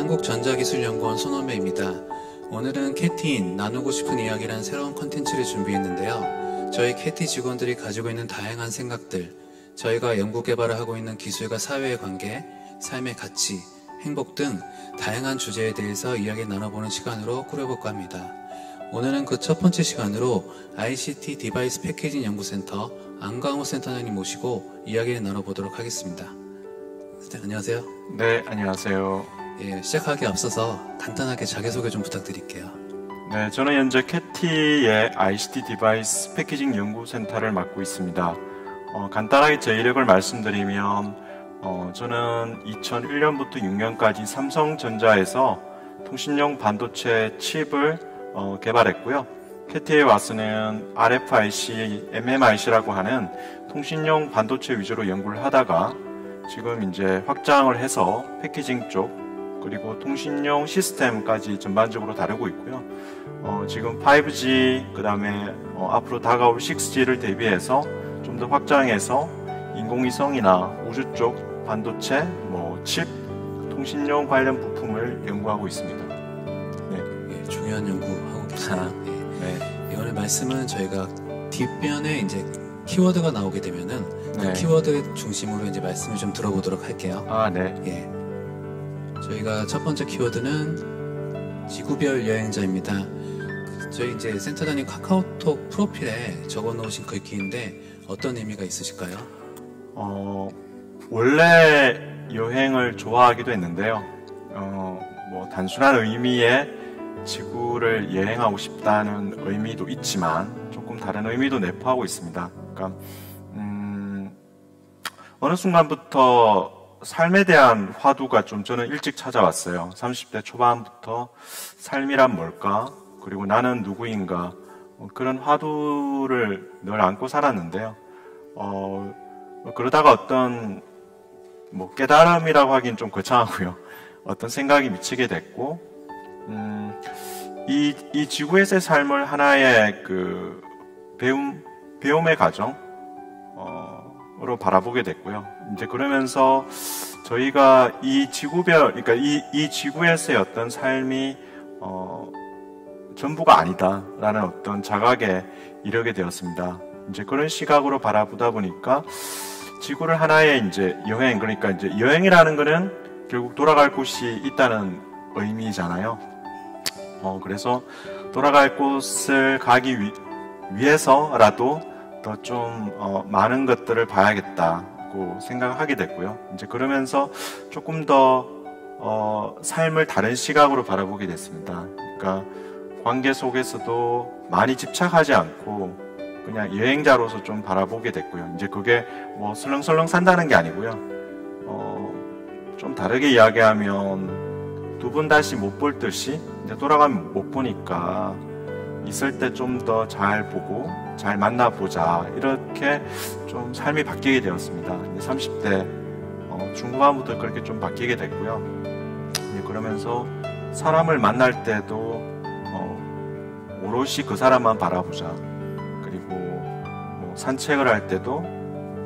한국전자기술연구원 손원배입니다. 오늘은 캐티인 나누고 싶은 이야기라는 새로운 컨텐츠를 준비했는데요. 저희 캐티 직원들이 가지고 있는 다양한 생각들, 저희가 연구 개발을 하고 있는 기술과 사회의 관계, 삶의 가치, 행복 등 다양한 주제에 대해서 이야기 나눠보는 시간으로 꾸려볼까 합니다. 오늘은 그 첫 번째 시간으로 ICT 디바이스 패키징 연구센터 안광호 센터장님 모시고 이야기를 나눠보도록 하겠습니다. 네, 안녕하세요. 네, 안녕하세요. 예, 시작하기 앞서서 간단하게 자기소개 좀 부탁드릴게요. 네, 저는 현재 캐티의 ICT 디바이스 패키징 연구센터를 맡고 있습니다. 간단하게 제 이력을 말씀드리면 저는 2001년부터 6년까지 삼성전자에서 통신용 반도체 칩을 개발했고요. 캐티에 와서는 RFIC, MMIC라고 하는 통신용 반도체 위주로 연구를 하다가 지금 이제 확장을 해서 패키징 쪽 그리고 통신용 시스템까지 전반적으로 다루고 있고요. 지금 5G 그 다음에 앞으로 다가올 6G를 대비해서 좀 더 확장해서 인공위성이나 우주 쪽 반도체, 칩, 통신용 관련 부품을 연구하고 있습니다. 네, 예, 중요한 연구하고 계시네요. 네. 이번에 말씀은 저희가 뒷면에 이제 키워드가 나오게 되면은 그 키워드 중심으로 이제 말씀을 좀 들어보도록 할게요. 네. 예. 저희가 첫 번째 키워드는 지구별 여행자입니다. 저희 이제 센터장님 카카오톡 프로필에 적어 놓으신 글귀인데 어떤 의미가 있으실까요? 원래 여행을 좋아하기도 했는데요. 단순한 의미의 지구를 여행하고 싶다는 의미도 있지만 조금 다른 의미도 내포하고 있습니다. 그러니까 어느 순간부터 삶에 대한 화두가 좀 저는 일찍 찾아왔어요. 30대 초반부터 삶이란 뭘까? 그리고 나는 누구인가? 그런 화두를 늘 안고 살았는데요. 그러다가 어떤 깨달음이라고 하긴 좀 거창하고요. 어떤 생각이 미치게 됐고, 이 지구에서의 삶을 하나의 그 배움의 과정, 으로 바라보게 됐고요. 이제 그러면서 저희가 이 지구별, 그러니까 이 지구에서의 어떤 삶이, 전부가 아니다라는 어떤 자각에 이르게 되었습니다. 이제 그런 시각으로 바라보다 보니까 지구를 하나의 이제 여행, 그러니까 이제 여행이라는 거는 결국 돌아갈 곳이 있다는 의미잖아요. 그래서 돌아갈 곳을 가기 위해서라도 더 좀 많은 것들을 봐야겠다고 생각하게 됐고요. 이제 그러면서 조금 더 삶을 다른 시각으로 바라보게 됐습니다. 그러니까 관계 속에서도 많이 집착하지 않고 그냥 여행자로서 좀 바라보게 됐고요. 이제 그게 설렁설렁 산다는 게 아니고요. 좀 다르게 이야기하면 두 번 다시 못 볼 듯이 이제 돌아가면 못 보니까 있을 때 좀 더 잘 보고 잘 만나보자, 이렇게 좀 삶이 바뀌게 되었습니다. 30대 중후반부터 그렇게 좀 바뀌게 됐고요. 그러면서 사람을 만날 때도 오롯이 그 사람만 바라보자, 그리고 산책을 할 때도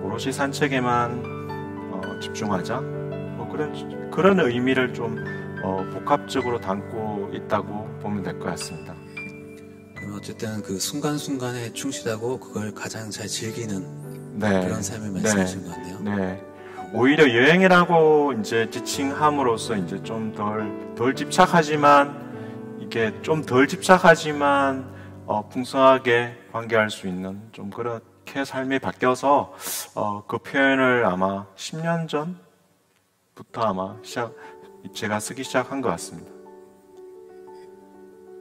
오롯이 산책에만 집중하자, 그런 의미를 좀 복합적으로 담고 있다고 보면 될 것 같습니다. 어쨌든 그 순간순간에 충실하고 그걸 가장 잘 즐기는 그런 삶을 말씀하신 것 같네요. 네. 오히려 여행이라고 이제 지칭함으로써 이제 좀 덜 집착하지만 이게 좀 덜 집착하지만 풍성하게 관계할 수 있는 좀 그렇게 삶이 바뀌어서 그 표현을 아마 10년 전부터 아마 제가 쓰기 시작한 것 같습니다.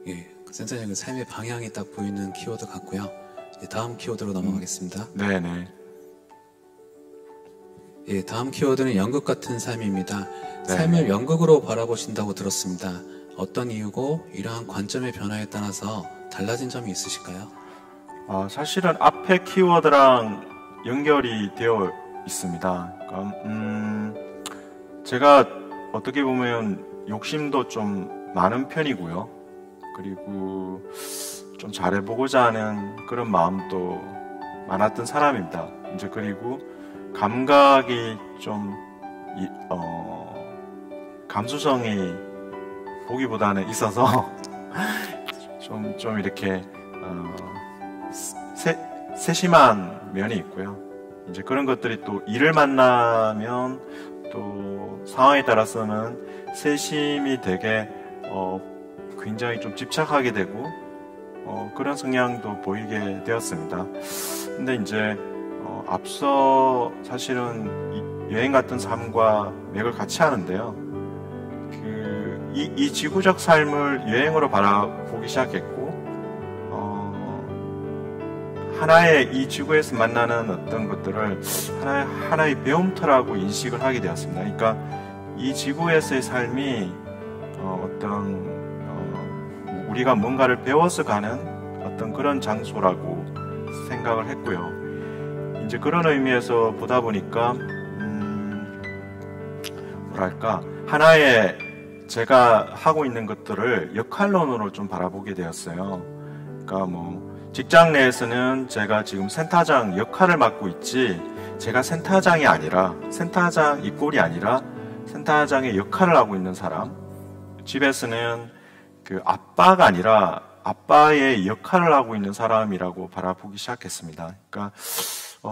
예. 센터장님 삶의 방향이 딱 보이는 키워드 같고요. 다음 키워드로 넘어가겠습니다. 네네. 예, 다음 키워드는 연극 같은 삶입니다. 삶을 연극으로 바라보신다고 들었습니다. 어떤 이유고 이러한 관점의 변화에 따라서 달라진 점이 있으실까요? 사실은 앞에 키워드랑 연결이 되어 있습니다. 그러니까, 제가 어떻게 보면 욕심도 좀 많은 편이고요. 그리고 좀 잘해보고자 하는 그런 마음도 많았던 사람입니다. 이제 그리고 감각이 좀 감수성이 보기보다는 있어서 좀 이렇게 세심한 면이 있고요. 이제 그런 것들이 또 일을 만나면 또 상황에 따라서는 세심이 되게 굉장히 좀 집착하게 되고 그런 성향도 보이게 되었습니다. 근데 이제 앞서 사실은 여행 같은 삶과 맥을 같이 하는데요. 이 지구적 삶을 여행으로 바라보기 시작했고, 하나의 이 지구에서 만나는 어떤 것들을 하나의 배움터라고 인식을 하게 되었습니다. 그러니까 이 지구에서의 삶이 우리가 뭔가를 배워서 가는 어떤 그런 장소라고 생각을 했고요. 이제 그런 의미에서 보다 보니까 뭐랄까 하나의 제가 하고 있는 것들을 역할론으로 좀 바라보게 되었어요. 그러니까 뭐 직장 내에서는 제가 지금 센터장 역할을 맡고 있지, 제가 센터장이 아니라, 센터장 입골이 아니라 센터장의 역할을 하고 있는 사람, 집에서는 그 아빠가 아니라 아빠의 역할을 하고 있는 사람이라고 바라보기 시작했습니다. 그러니까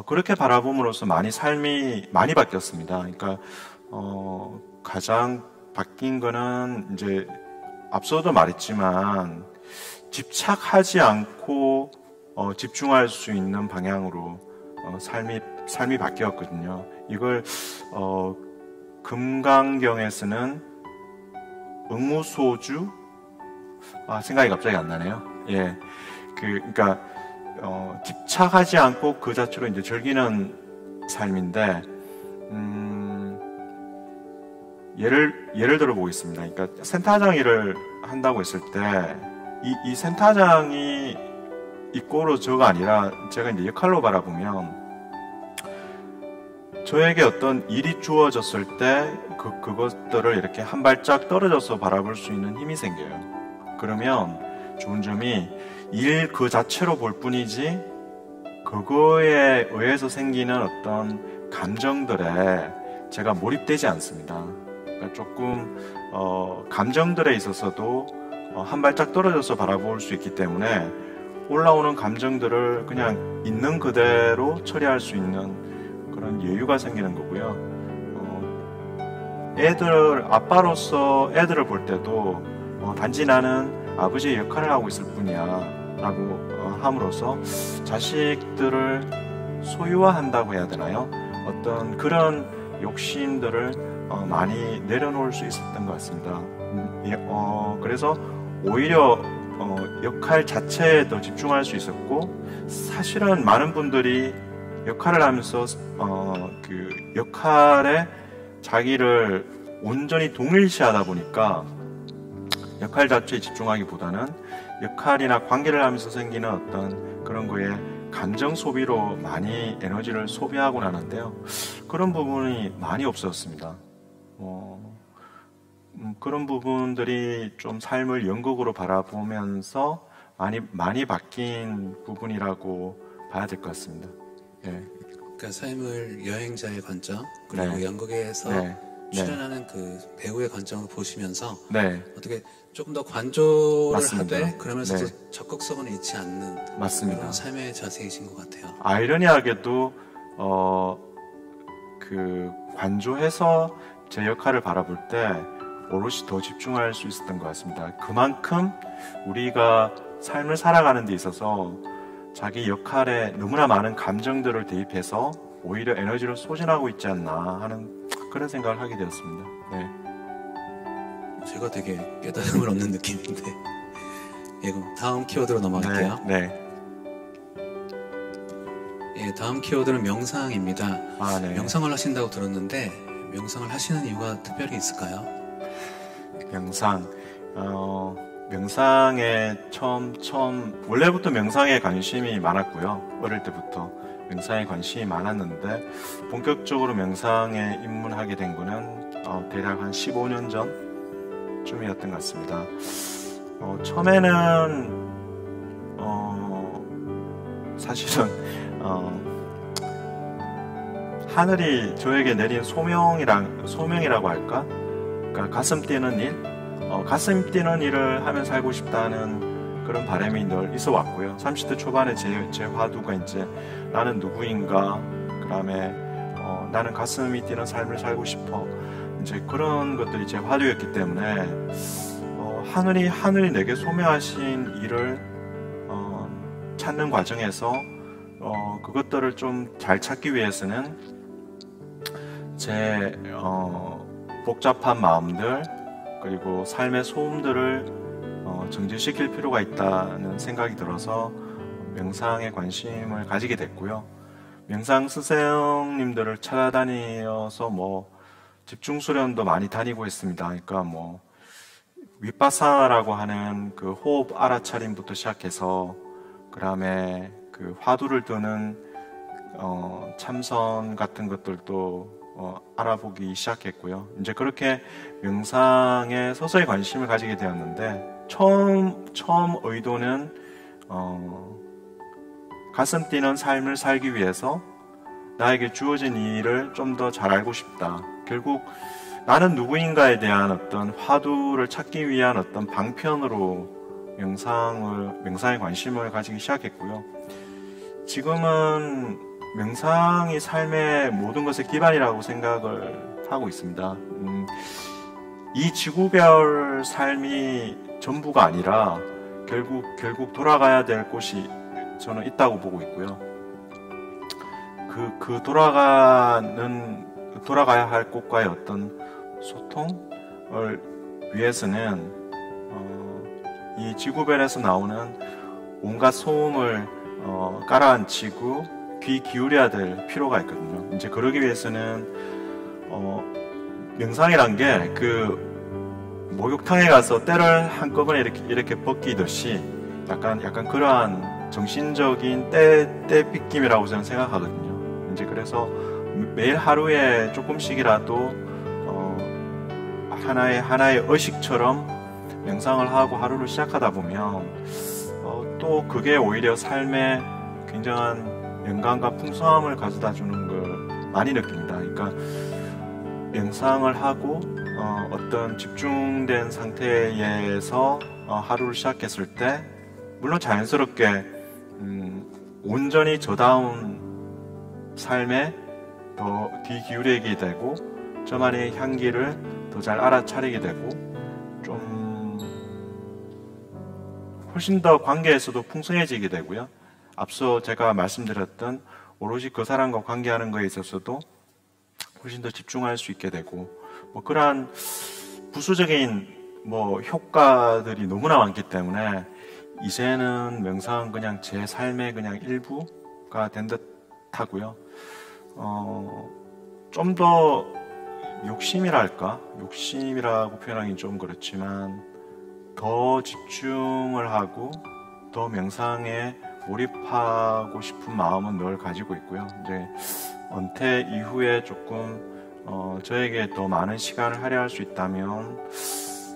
그렇게 바라봄으로써 삶이 많이 바뀌었습니다. 그러니까 가장 바뀐 거는 이제 앞서도 말했지만 집착하지 않고 집중할 수 있는 방향으로 삶이 바뀌었거든요. 이걸 금강경에서는 응무소주, 생각이 갑자기 안 나네요. 예, 그러니까 집착하지 않고 그 자체로 이제 즐기는 삶인데, 예를 들어 보겠습니다. 그러니까 센터장 일을 한다고 했을 때, 이 센터장이 이꼬로 저가 아니라 제가 이제 역할로 바라보면, 저에게 어떤 일이 주어졌을 때 그것들을 이렇게 한 발짝 떨어져서 바라볼 수 있는 힘이 생겨요. 그러면 좋은 점이 일 그 자체로 볼 뿐이지 그거에 의해서 생기는 어떤 감정들에 제가 몰입되지 않습니다. 그러니까 조금 감정들에 있어서도 한 발짝 떨어져서 바라볼 수 있기 때문에 올라오는 감정들을 그냥 있는 그대로 처리할 수 있는 그런 여유가 생기는 거고요. 아빠로서 애들을 볼 때도 단지 나는 아버지의 역할을 하고 있을 뿐이야 라고 함으로써 자식들을 소유화한다고 해야 되나요? 어떤 그런 욕심들을 많이 내려놓을 수 있었던 것 같습니다. 그래서 오히려 역할 자체에 더 집중할 수 있었고, 사실은 많은 분들이 역할을 하면서 그 역할에 자기를 온전히 동일시하다 보니까 역할 자체에 집중하기보다는 역할이나 관계를 하면서 생기는 어떤 그런 거에 감정 소비로 많이 에너지를 소비하고 나는데요. 그런 부분이 많이 없었습니다. 그런 부분들이 좀 삶을 연극으로 바라보면서 많이 바뀐 부분이라고 봐야 될 것 같습니다. 예. 그러니까 삶을 여행자의 관점, 그리고 네. 연극에서 네. 출연하는 그 배우의 관점으로 보시면서 네. 어떻게 조금 더 관조를 맞습니다. 하되 그러면서도 네. 적극성은 잃지 않는 맞습니다. 그런 삶의 자세이신 것 같아요. 아이러니하게도 관조해서 제 역할을 바라볼 때 오롯이 더 집중할 수 있었던 것 같습니다. 그만큼 우리가 삶을 살아가는 데 있어서 자기 역할에 너무나 많은 감정들을 대입해서 오히려 에너지를 소진하고 있지 않나 하는 그런 생각을 하게 되었습니다. 네. 제가 되게 깨달음을 얻는 느낌인데. 예, 그럼 다음 키워드로 넘어갈게요. 네. 예, 다음 키워드는 명상입니다. 네. 명상을 하신다고 들었는데 명상을 하시는 이유가 특별히 있을까요? 명상에 처음 원래부터 명상에 관심이 많았고요. 어릴 때부터 명상에 관심이 많았는데 본격적으로 명상에 입문하게 된 거는 대략 한 15년 전쯤이었던 것 같습니다. 처음에는 사실은 하늘이 저에게 내린 소명이라고 할까? 그러니까 가슴 뛰는 일, 가슴 뛰는 일을 하며 살고 싶다는 그런 바람이 늘 있어 왔고요. 30대 초반에 제 화두가 이제 나는 누구인가, 그 다음에 나는 가슴이 뛰는 삶을 살고 싶어, 이제 그런 것들이 제 화두였기 때문에 하늘이 내게 소명하신 일을 찾는 과정에서 그것들을 좀 잘 찾기 위해서는 제 복잡한 마음들 그리고 삶의 소음들을 정지시킬 필요가 있다는 생각이 들어서 명상에 관심을 가지게 됐고요. 명상 스승님들을 찾아다니어서 집중 수련도 많이 다니고 있습니다. 그러니까 윗바사나라고 하는 그 호흡 알아차림부터 시작해서 그 다음에 그 화두를 뜨는 참선 같은 것들도 알아보기 시작했고요. 이제 그렇게 명상에 서서히 관심을 가지게 되었는데 처음 의도는 가슴 뛰는 삶을 살기 위해서 나에게 주어진 일을 좀 더 잘 알고 싶다. 결국 나는 누구인가에 대한 어떤 화두를 찾기 위한 어떤 방편으로 명상에 관심을 가지기 시작했고요. 지금은 명상이 삶의 모든 것의 기반이라고 생각을 하고 있습니다. 이 지구별 삶이 전부가 아니라 결국 돌아가야 될 곳이 저는 있다고 보고 있고요. 돌아가야 할 곳과의 어떤 소통을 위해서는 이 지구별에서 나오는 온갖 소음을 깔아앉히고 귀 기울여야 될 필요가 있거든요. 이제 그러기 위해서는 명상이란 게 목욕탕에 가서 때를 한꺼번에 이렇게 벗기듯이 약간 그러한 정신적인 때 빗김이라고 저는 생각하거든요. 이제 그래서 매일 하루에 조금씩이라도 하나의 의식처럼 명상을 하고 하루를 시작하다 보면 또 그게 오히려 삶에 굉장한 영감과 풍성함을 가져다 주는 걸 많이 느낍니다. 그러니까 명상을 하고 어떤 집중된 상태에서 하루를 시작했을 때 물론 자연스럽게 온전히 저다운 삶에 더 귀 기울이게 되고 저만의 향기를 더 잘 알아차리게 되고 좀 훨씬 더 관계에서도 풍성해지게 되고요. 앞서 제가 말씀드렸던 오롯이 그 사람과 관계하는 것에 있어서도 훨씬 더 집중할 수 있게 되고 그러한 부수적인 효과들이 너무나 많기 때문에 이제는 명상은 그냥 제 삶의 그냥 일부가 된 듯 하고요. 좀 더 욕심이라고 표현하기 좀 그렇지만 더 집중을 하고 더 명상에 몰입하고 싶은 마음은 늘 가지고 있고요. 이제 은퇴 이후에 조금 저에게 더 많은 시간을 할애할 수 있다면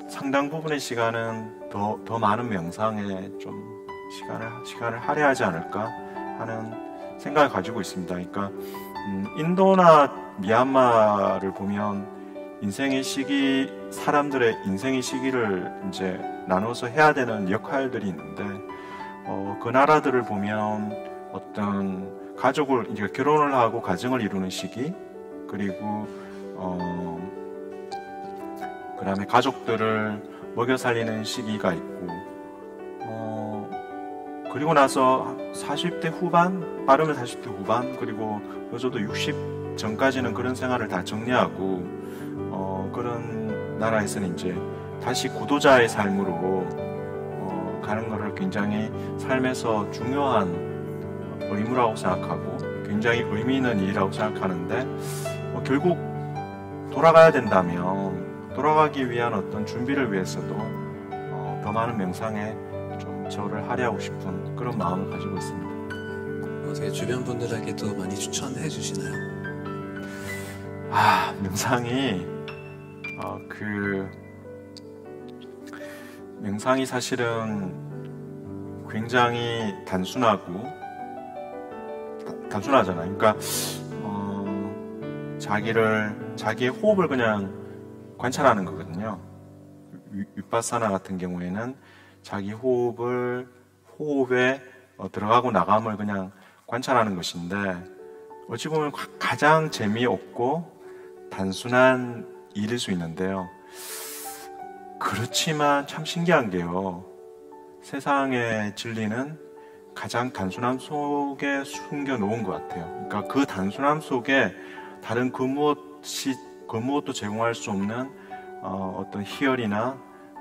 상당 부분의 시간은 더 많은 명상에 좀 시간을 할애하지 않을까 하는 생각을 가지고 있습니다. 그러니까 인도나 미얀마를 보면 사람들의 인생의 시기를 이제 나눠서 해야 되는 역할들이 있는데 그 나라들을 보면 어떤 가족을 이제 결혼을 하고 가정을 이루는 시기 그리고 그 다음에 가족들을 먹여 살리는 시기가 있고 그리고 나서 40대 후반, 빠르면 40대 후반 그리고 늦어도 60 전까지는 그런 생활을 다 정리하고 그런 나라에서는 이제 다시 구도자의 삶으로 가는 것을 굉장히 삶에서 중요한 의무라고 생각하고 굉장히 의미 있는 일이라고 생각하는데 결국 돌아가야 된다면 돌아가기 위한 어떤 준비를 위해서도 더 많은 명상에 좀 저를 할애하고 싶은 그런 마음을 가지고 있습니다. 어떻게 주변 분들에게도 많이 추천해 주시나요? 명상이 사실은 굉장히 단순하잖아요. 그러니까 자기의 호흡을 그냥 관찰하는 거거든요. 윗바사나 같은 경우에는 자기 호흡에 들어가고 나감을 그냥 관찰하는 것인데 어찌 보면 가장 재미없고 단순한 일일 수 있는데요. 그렇지만 참 신기한 게요. 세상의 진리는 가장 단순함 속에 숨겨 놓은 것 같아요. 그러니까 그 단순함 속에 다른 그 무엇도 제공할 수 없는 어떤 희열이나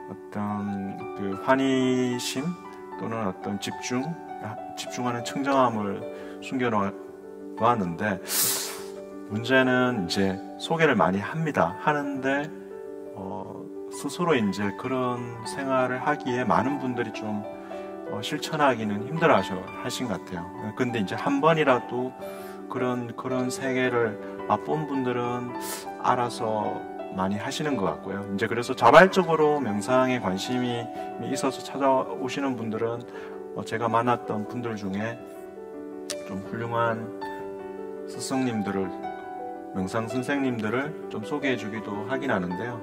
어떤 그 환희심 또는 어떤 집중하는 청정함을 숨겨 놓았는데 문제는 이제 소개를 많이 하는데 스스로 이제 그런 생활을 하기에 많은 분들이 좀 실천하기는 힘들어 하신 것 같아요. 근데 이제 한 번이라도 그런 세계를 맛본 분들은 알아서 많이 하시는 것 같고요. 이제 그래서 자발적으로 명상에 관심이 있어서 찾아오시는 분들은 제가 만났던 분들 중에 좀 훌륭한 스승님들을, 명상 선생님들을 좀 소개해 주기도 하긴 하는데요.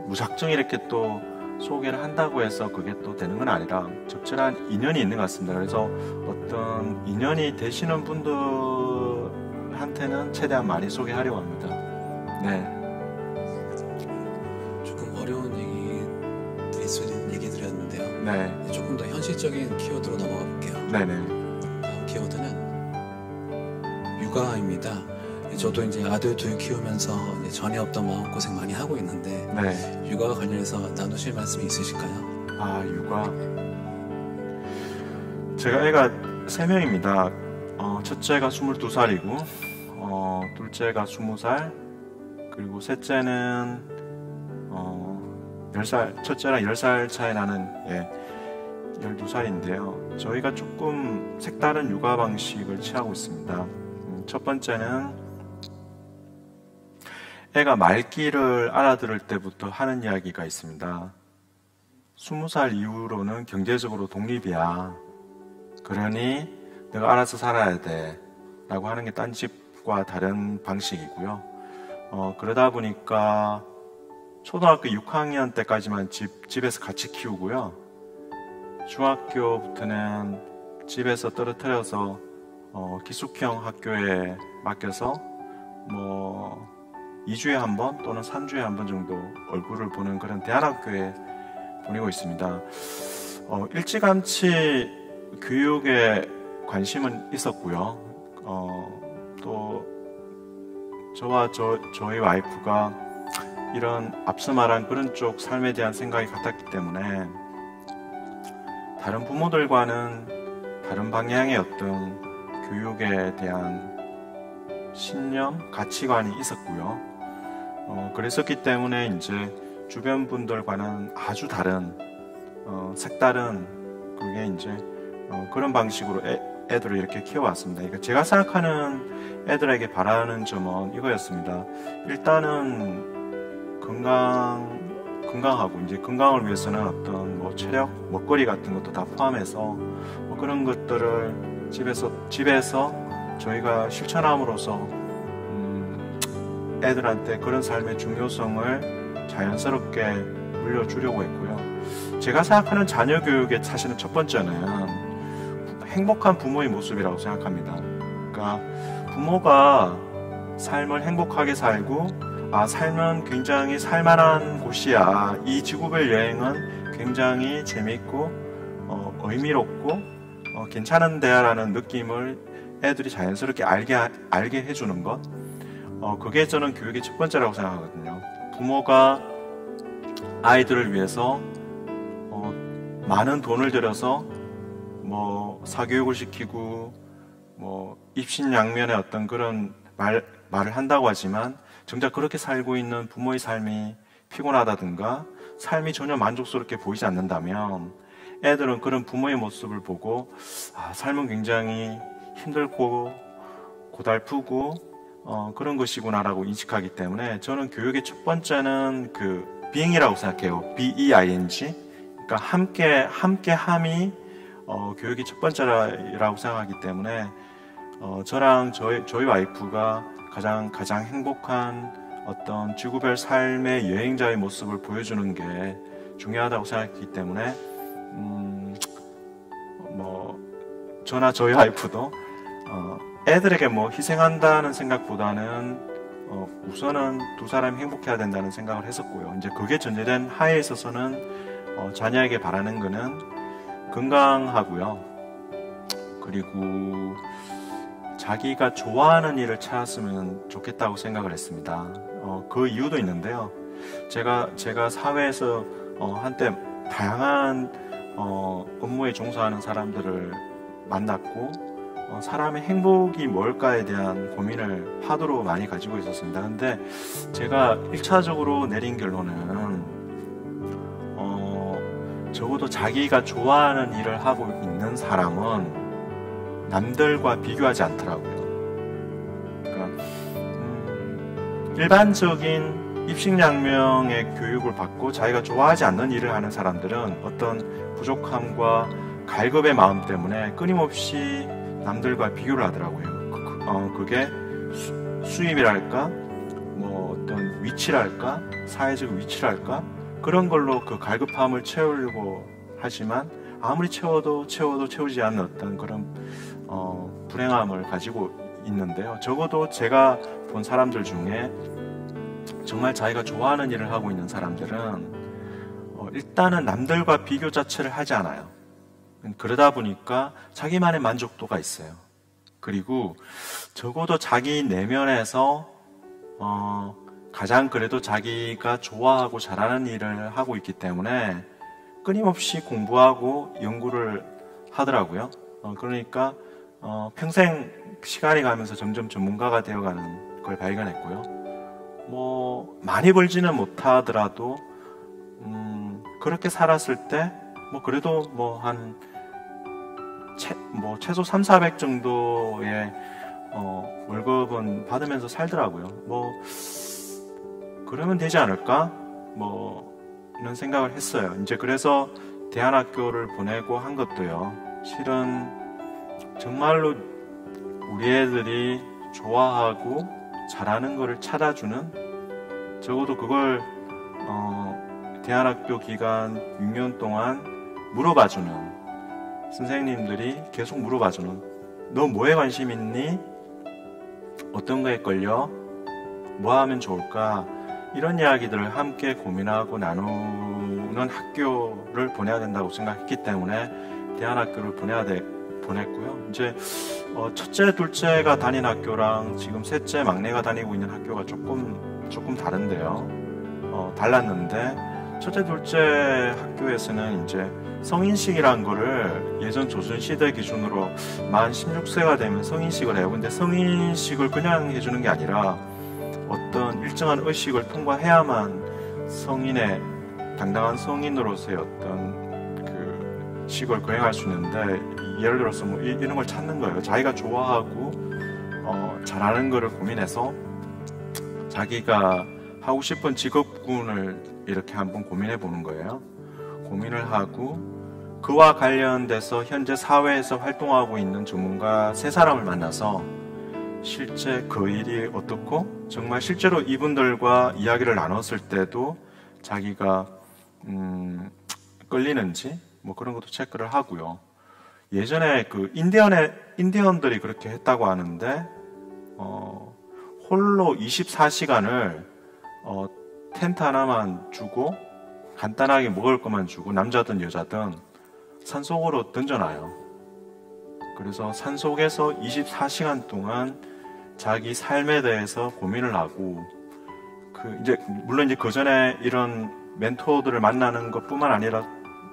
무작정 이렇게 또 소개를 한다고 해서 그게 또 되는 건 아니라 적절한 인연이 있는 것 같습니다. 그래서 어떤 인연이 되시는 분들한테는 최대한 많이 소개하려고 합니다. 네. 조금 어려운 얘기 드렸는데요. 네. 조금 더 현실적인 키워드로 넘어가 볼게요. 네네. 다음 키워드는 육아입니다. 저도 이제 아들 둘 키우면서 이제 전에 없던 마음고생 많이 하고 있는데 네. 육아와 관련해서 나누실 말씀이 있으실까요? 아, 육아. 제가 애가 3명입니다. 첫째가 22살이고, 둘째가 20살, 그리고 셋째는 10살, 첫째랑 10살 차이 나는 12살인데요. 저희가 조금 색다른 육아 방식을 취하고 있습니다. 첫 번째는 애가 말귀를 알아들을 때부터 하는 이야기가 있습니다. 20살 이후로는 경제적으로 독립이야. 그러니 내가 알아서 살아야 돼. 라고 하는 게 딴 집과 다른 방식이고요. 그러다 보니까 초등학교 6학년 때까지만 집에서 같이 키우고요. 중학교부터는 집에서 떨어뜨려서 기숙형 학교에 맡겨서 2주에 한 번 또는 3주에 한 번 정도 얼굴을 보는 그런 대안학교에 보내고 있습니다. 일찌감치 교육에 관심은 있었고요. 또 저와 저희 와이프가 이런 앞서 말한 그런 쪽 삶에 대한 생각이 같았기 때문에 다른 부모들과는 다른 방향의 어떤 교육에 대한 신념, 가치관이 있었고요. 그랬었기 때문에 이제 주변 분들과는 아주 다른 색다른 그게 이제 그런 방식으로 애들을 이렇게 키워왔습니다. 그러니까 제가 생각하는 애들에게 바라는 점은 이거였습니다. 일단은 건강하고 이제 건강을 위해서는 어떤 체력, 먹거리 같은 것도 다 포함해서 그런 것들을 집에서 저희가 실천함으로써 애들한테 그런 삶의 중요성을 자연스럽게 물려주려고 했고요. 제가 생각하는 자녀 교육의 사실은 첫 번째는 행복한 부모의 모습이라고 생각합니다. 그러니까 부모가 삶을 행복하게 살고 삶은 굉장히 살만한 곳이야. 이 지구별 여행은 굉장히 재미있고 의미롭고 괜찮은데야 라는 느낌을 애들이 자연스럽게 알게 해주는 것, 그게 저는 교육의 첫 번째라고 생각하거든요. 부모가 아이들을 위해서 많은 돈을 들여서 사교육을 시키고 입신양면의 어떤 그런 말을 한다고 하지만 정작 그렇게 살고 있는 부모의 삶이 피곤하다든가 삶이 전혀 만족스럽게 보이지 않는다면 애들은 그런 부모의 모습을 보고 삶은 굉장히 힘들고 고달프고 그런 것이구나라고 인식하기 때문에 저는 교육의 첫 번째는 그 being이라고 생각해요. B-E-I-N-G. 그러니까 함께함이 교육의 첫 번째라고 생각하기 때문에 저랑 저희 와이프가 가장 행복한 어떤 지구별 삶의 여행자의 모습을 보여주는 게 중요하다고 생각했기 때문에 저나 저희 와이프도 애들에게 뭐 희생한다는 생각보다는 우선은 두 사람이 행복해야 된다는 생각을 했었고요. 이제 그게 전제된 하에 있어서는 자녀에게 바라는 거는 건강하고요. 그리고 자기가 좋아하는 일을 찾았으면 좋겠다고 생각을 했습니다. 그 이유도 있는데요. 제가 사회에서 한때 다양한 업무에 종사하는 사람들을 만났고 사람의 행복이 뭘까에 대한 고민을 하도록 많이 가지고 있었습니다. 근데 제가 1차적으로 내린 결론은 적어도 자기가 좋아하는 일을 하고 있는 사람은 남들과 비교하지 않더라고요. 그러니까 일반적인 입식양명의 교육을 받고 자기가 좋아하지 않는 일을 하는 사람들은 어떤 부족함과 갈급의 마음 때문에 끊임없이 남들과 비교를 하더라고요. 그게 수입이랄까, 뭐 어떤 위치랄까, 사회적 위치랄까, 그런 걸로 그 갈급함을 채우려고 하지만 아무리 채워도 채우지 않는 어떤 그런 불행함을 가지고 있는데요. 적어도 제가 본 사람들 중에 정말 자기가 좋아하는 일을 하고 있는 사람들은 일단은 남들과 비교 자체를 하지 않아요. 그러다 보니까 자기만의 만족도가 있어요. 그리고 적어도 자기 내면에서 가장 그래도 자기가 좋아하고 잘하는 일을 하고 있기 때문에 끊임없이 공부하고 연구를 하더라고요. 그러니까 평생 시간이 가면서 점점 전문가가 되어가는 걸 발견했고요. 뭐 많이 벌지는 못하더라도 그렇게 살았을 때 뭐 그래도 최소 3,400 정도의 월급은 받으면서 살더라고요. 뭐 그러면 되지 않을까? 이런 생각을 했어요. 이제 그래서 대안학교를 보내고 한 것도요. 실은 정말로 우리 애들이 좋아하고 잘하는 거를 찾아주는, 적어도 그걸 대안학교 기간 6년 동안 물어봐주는 선생님들이 계속 물어봐주는, 너 뭐에 관심 있니? 어떤 거에 걸려? 뭐 하면 좋을까? 이런 이야기들을 함께 고민하고 나누는 학교를 보내야 된다고 생각했기 때문에 대안학교를 보냈고요. 이제 첫째, 둘째가 다닌 학교랑 지금 셋째, 막내가 다니고 있는 학교가 조금 다른데요. 달랐는데 첫째, 둘째 학교에서는 이제 성인식이란 거를 예전 조선시대 기준으로 만 16세가 되면 성인식을 해요. 근데 성인식을 그냥 해주는 게 아니라 어떤 일정한 의식을 통과해야만 성인의 당당한 성인으로서의 어떤 그 식을 거행할 수 있는데, 예를 들어서 뭐 이런 걸 찾는 거예요. 자기가 좋아하고 잘하는 거를 고민해서 자기가 하고 싶은 직업군을 이렇게 한번 고민해 보는 거예요. 고민을 하고 그와 관련돼서 현재 사회에서 활동하고 있는 전문가 3사람을 만나서 실제 그 일이 어떻고 정말 실제로 이분들과 이야기를 나눴을 때도 자기가 끌리는지 뭐 그런 것도 체크를 하고요. 예전에 그 인디언들이 그렇게 했다고 하는데 홀로 24시간을 텐트 하나만 주고 간단하게 먹을 것만 주고 남자든 여자든 산속으로 던져놔요. 그래서 산속에서 24시간 동안 자기 삶에 대해서 고민을 하고, 물론 이제 그 전에 이런 멘토들을 만나는 것뿐만 아니라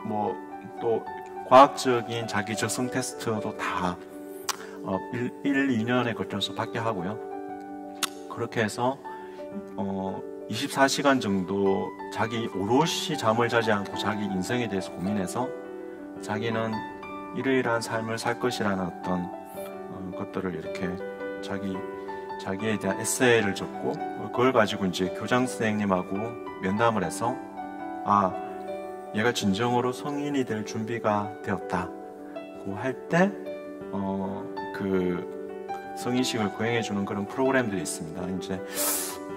뭐 또 과학적인 자기 적성 테스트도 다 2년에 걸쳐서 받게 하고요. 그렇게 해서 24시간 정도 자기 오롯이 잠을 자지 않고 자기 인생에 대해서 고민해서 자기는 이러이러한 삶을 살 것이라는 어떤 것들을 이렇게 자기에 대한 에세이를 적고, 그걸 가지고 이제 교장 선생님하고 면담을 해서 얘가 진정으로 성인이 될 준비가 되었다고 할 때 그 성인식을 거행해 주는 그런 프로그램들이 있습니다. 이제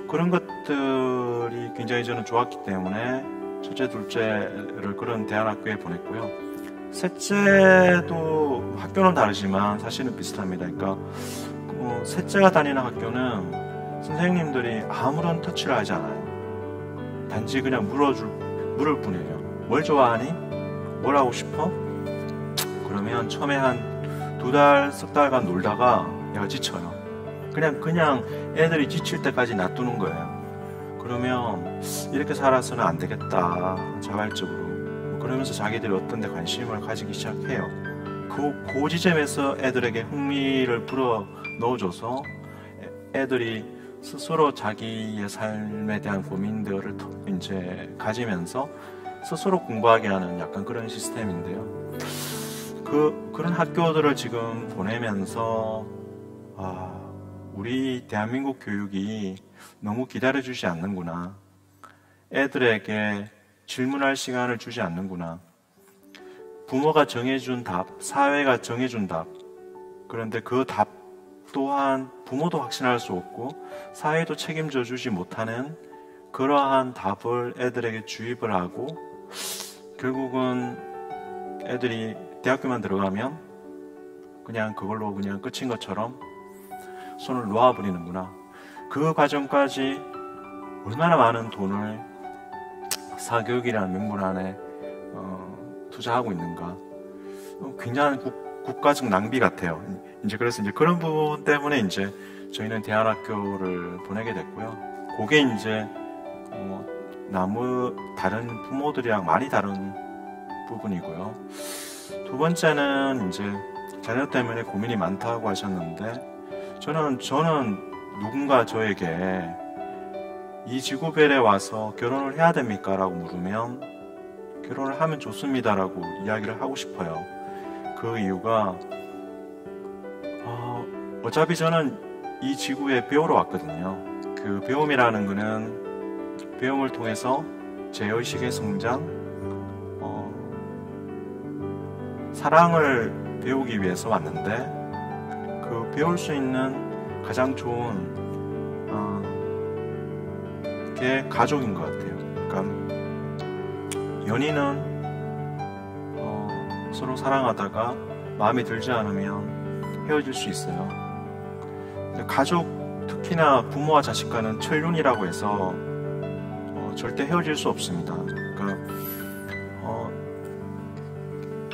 그런 것들 첫째들이 굉장히 저는 좋았기 때문에 첫째, 둘째를 그런 대안학교에 보냈고요. 셋째도 학교는 다르지만 사실은 비슷합니다. 그러니까 셋째가 다니는 학교는 선생님들이 아무런 터치를 하지 않아요. 단지 그냥 물을 뿐이에요. 뭘 좋아하니? 뭘 하고 싶어? 그러면 처음에 한 2달, 석 달간 놀다가 얘가 지쳐요. 그냥 애들이 지칠 때까지 놔두는 거예요. 그러면 이렇게 살아서는 안 되겠다, 자발적으로. 그러면서 자기들이 어떤 데 관심을 가지기 시작해요. 그 지점에서 애들에게 흥미를 불어 넣어줘서 애들이 스스로 자기의 삶에 대한 고민들을 이제 가지면서 스스로 공부하게 하는 약간 그런 시스템인데요. 그런 학교들을 지금 보내면서 우리 대한민국 교육이 너무 기다려주지 않는구나. 애들에게 질문할 시간을 주지 않는구나. 부모가 정해준 답, 사회가 정해준 답. 그런데 그 답 또한 부모도 확신할 수 없고 사회도 책임져 주지 못하는 그러한 답을 애들에게 주입을 하고 결국은 애들이 대학교만 들어가면 그냥 그걸로 그냥 끝인 것처럼 손을 놓아버리는구나. 그 과정까지 얼마나 많은 돈을 사교육이라는 명분 안에 투자하고 있는가. 굉장한 국가적 낭비 같아요. 그래서 그런 부분 때문에 저희는 대안학교를 보내게 됐고요. 그게 다른 부모들이랑 많이 다른 부분이고요. 두 번째는 자녀 때문에 고민이 많다고 하셨는데 저는 누군가 저에게 이 지구별에 와서 결혼을 해야 됩니까? 라고 물으면 결혼을 하면 좋습니다 라고 이야기를 하고 싶어요. 그 이유가 어차피 저는 이 지구에 배우러 왔거든요. 그 배움이라는 거는 배움을 통해서 제의식의 성장, 사랑을 배우기 위해서 왔는데 그 배울 수 있는 가장 좋은 게 가족인 것 같아요. 그러니까 연인은 서로 사랑하다가 마음에 들지 않으면 헤어질 수 있어요. 가족, 특히나 부모와 자식과는 천륜이라고 해서 절대 헤어질 수 없습니다. 그러니까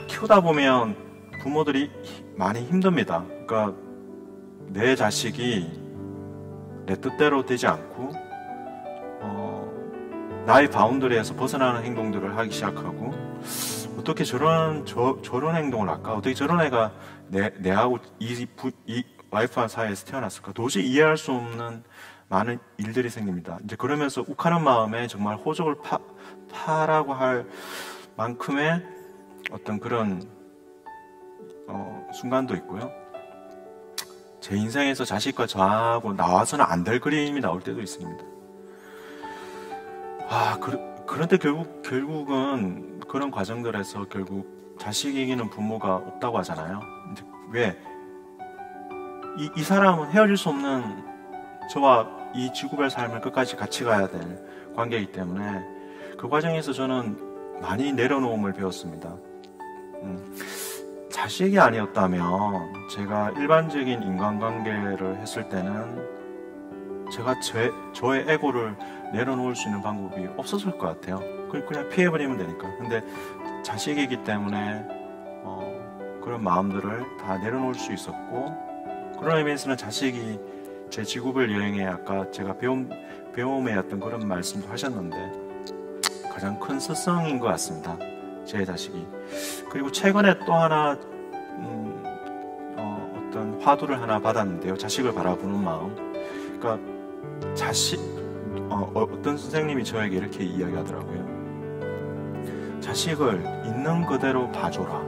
키우다 보면 부모들이 많이 힘듭니다. 그러니까 내 자식이 내 뜻대로 되지 않고 나의 바운더리에서 벗어나는 행동들을 하기 시작하고 어떻게 저런 행동을 할까? 어떻게 저런 애가 내하고 이 와이프와 사이에서 태어났을까? 도저히 이해할 수 없는 많은 일들이 생깁니다. 그러면서 욱하는 마음에 정말 호적을 파라고 할 만큼의 어떤 그런 순간도 있고요. 제 인생에서 자식과 저하고 나와서는 안 될 그림이 나올 때도 있습니다. 그런데 결국은 그런 과정들에서 결국 자식 이기는 부모가 없다고 하잖아요. 왜? 이 사람은 헤어질 수 없는 저와 이 지구별 삶을 끝까지 같이 가야 될 관계이기 때문에 그 과정에서 저는 많이 내려놓음을 배웠습니다. 자식이 아니었다면 제가 일반적인 인간관계를 했을 때는 제가 저의 에고를 내려놓을 수 있는 방법이 없었을 것 같아요. 그냥 피해버리면 되니까. 근데 자식이기 때문에 그런 마음들을 다 내려놓을 수 있었고 그런 의미에서는 자식이 제 지구별 여행에 아까 제가 배움의 어떤 그런 말씀도 하셨는데 가장 큰 스승인 것 같습니다. 제 자식이. 그리고 최근에 또 하나 어떤 화두를 하나 받았는데요. 자식을 바라보는 마음. 그러니까 어떤 선생님이 저에게 이렇게 이야기하더라고요. 자식을 있는 그대로 봐줘라.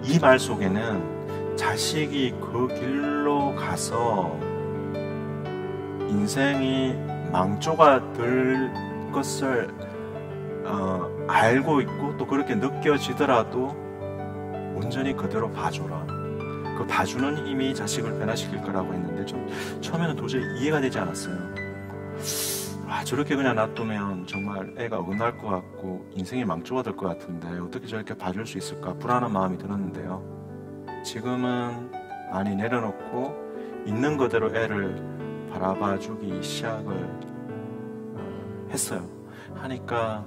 이 말 속에는 자식이 그 길로 가서 인생이 망조가 될 것을 알고 있고 또 그렇게 느껴지더라도 온전히 그대로 봐줘라. 그 봐주는 힘이 자식을 변화시킬 거라고 했는데 좀 처음에는 도저히 이해가 되지 않았어요. 저렇게 그냥 놔두면 정말 애가 어긋날 것 같고 인생이 망조가 될 것 같은데 어떻게 저렇게 봐줄 수 있을까 불안한 마음이 들었는데요. 지금은 많이 내려놓고 있는 그대로 애를 바라봐주기 시작을 했어요. 하니까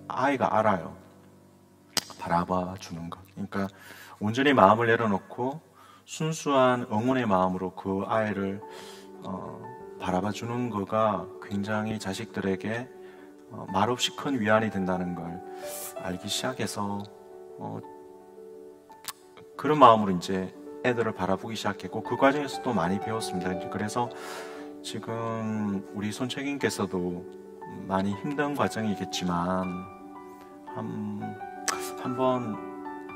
아이가 알아요. 바라봐주는 것. 그러니까 온전히 마음을 내려놓고 순수한 응원의 마음으로 그 아이를 바라봐주는 거가 굉장히 자식들에게 말없이 큰 위안이 된다는 걸 알기 시작해서 그런 마음으로 이제 애들을 바라보기 시작했고 그 과정에서 또 많이 배웠습니다. 그래서 지금 우리 손책임께서도 많이 힘든 과정이겠지만 한번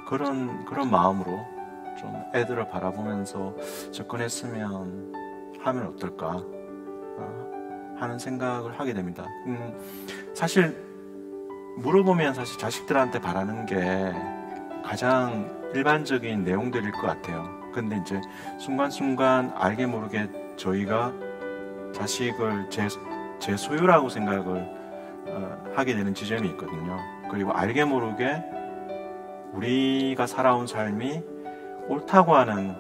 그런 마음으로 좀 애들을 바라보면서 접근했으면 하면 어떨까 하는 생각을 하게 됩니다. 사실 물어보면 사실 자식들한테 바라는 게 가장 일반적인 내용들일 것 같아요. 근데 이제 순간순간 알게 모르게 저희가 자식을 제 소유라고 생각을 하게 되는 지점이 있거든요. 그리고 알게 모르게 우리가 살아온 삶이 옳다고 하는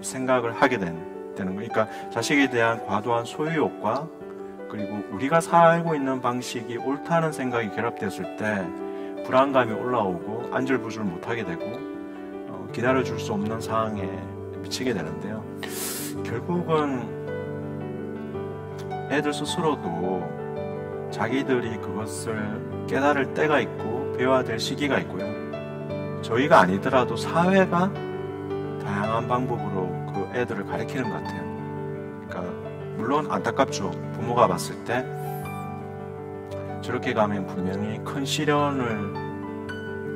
생각을 하게 되는 거예요. 그러니까 자식에 대한 과도한 소유욕과 그리고 우리가 살고 있는 방식이 옳다는 생각이 결합되었을 때 불안감이 올라오고 안절부절 못하게 되고 기다려줄 수 없는 상황에 미치게 되는데요. 결국은 애들 스스로도 자기들이 그것을 깨달을 때가 있고 배워야 될 시기가 있고요. 저희가 아니더라도 사회가 다양한 방법으로 그 애들을 가르치는 것 같아요. 그러니까 물론 안타깝죠. 부모가 봤을 때 저렇게 가면 분명히 큰 시련을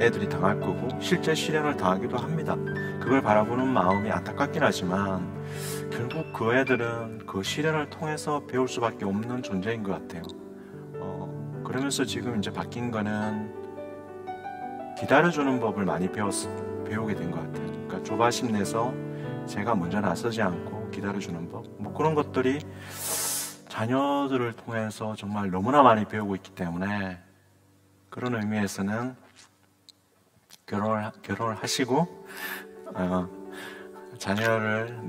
애들이 당할 거고 실제 시련을 당하기도 합니다. 그걸 바라보는 마음이 안타깝긴 하지만 결국 그 애들은 그 시련을 통해서 배울 수밖에 없는 존재인 것 같아요. 그러면서 지금 이제 바뀐 거는 기다려주는 법을 많이 배우게 된 것 같아요. 그러니까 조바심 내서 제가 먼저 나서지 않고 기다려주는 법, 뭐 그런 것들이 자녀들을 통해서 정말 너무나 많이 배우고 있기 때문에 그런 의미에서는 결혼을 하시고 자녀를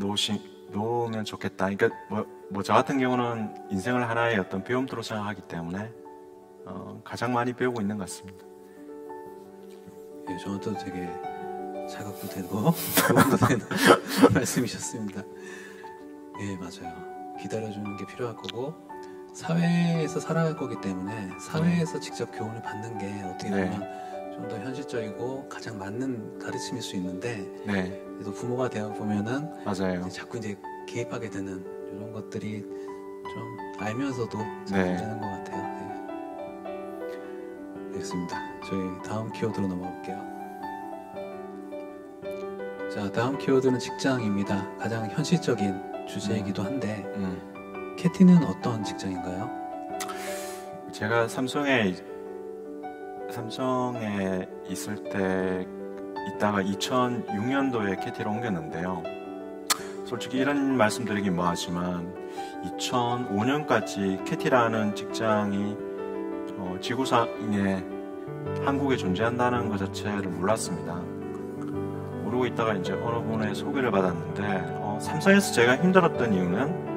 놓으면 좋겠다. 그러니까 뭐 저 같은 경우는 인생을 하나의 어떤 배움터로 생각하기 때문에 가장 많이 배우고 있는 것 같습니다. 예, 저한테도 되게 자극도 되고 도움도 되는 말씀이셨습니다. 예, 맞아요. 기다려주는 게 필요할 거고 사회에서 살아갈 거기 때문에 사회에서 직접 교훈을 받는 게 어떻게 보면 좀 더 현실적이고 가장 맞는 가르침일 수 있는데 그래도 부모가 되어 보면은 맞아요. 자꾸 이제 개입하게 되는 이런 것들이 좀 알면서도 문제는 것 같아요. 알겠습니다. 저희 다음 키워드로 넘어가 볼게요. 자, 다음 키워드는 직장입니다. 가장 현실적인 주제이기도 한데 캐티는 어떤 직장인가요? 제가 삼성에 있을 때 있다가 2006년도에 캐티로 옮겼는데요. 솔직히 이런 말씀드리긴 뭐하지만 2005년까지 캐티라는 직장이 지구상에 한국에 존재한다는 것 자체를 몰랐습니다. 모르고 있다가 이제 어느 분의 소개를 받았는데 삼성에서 제가 힘들었던 이유는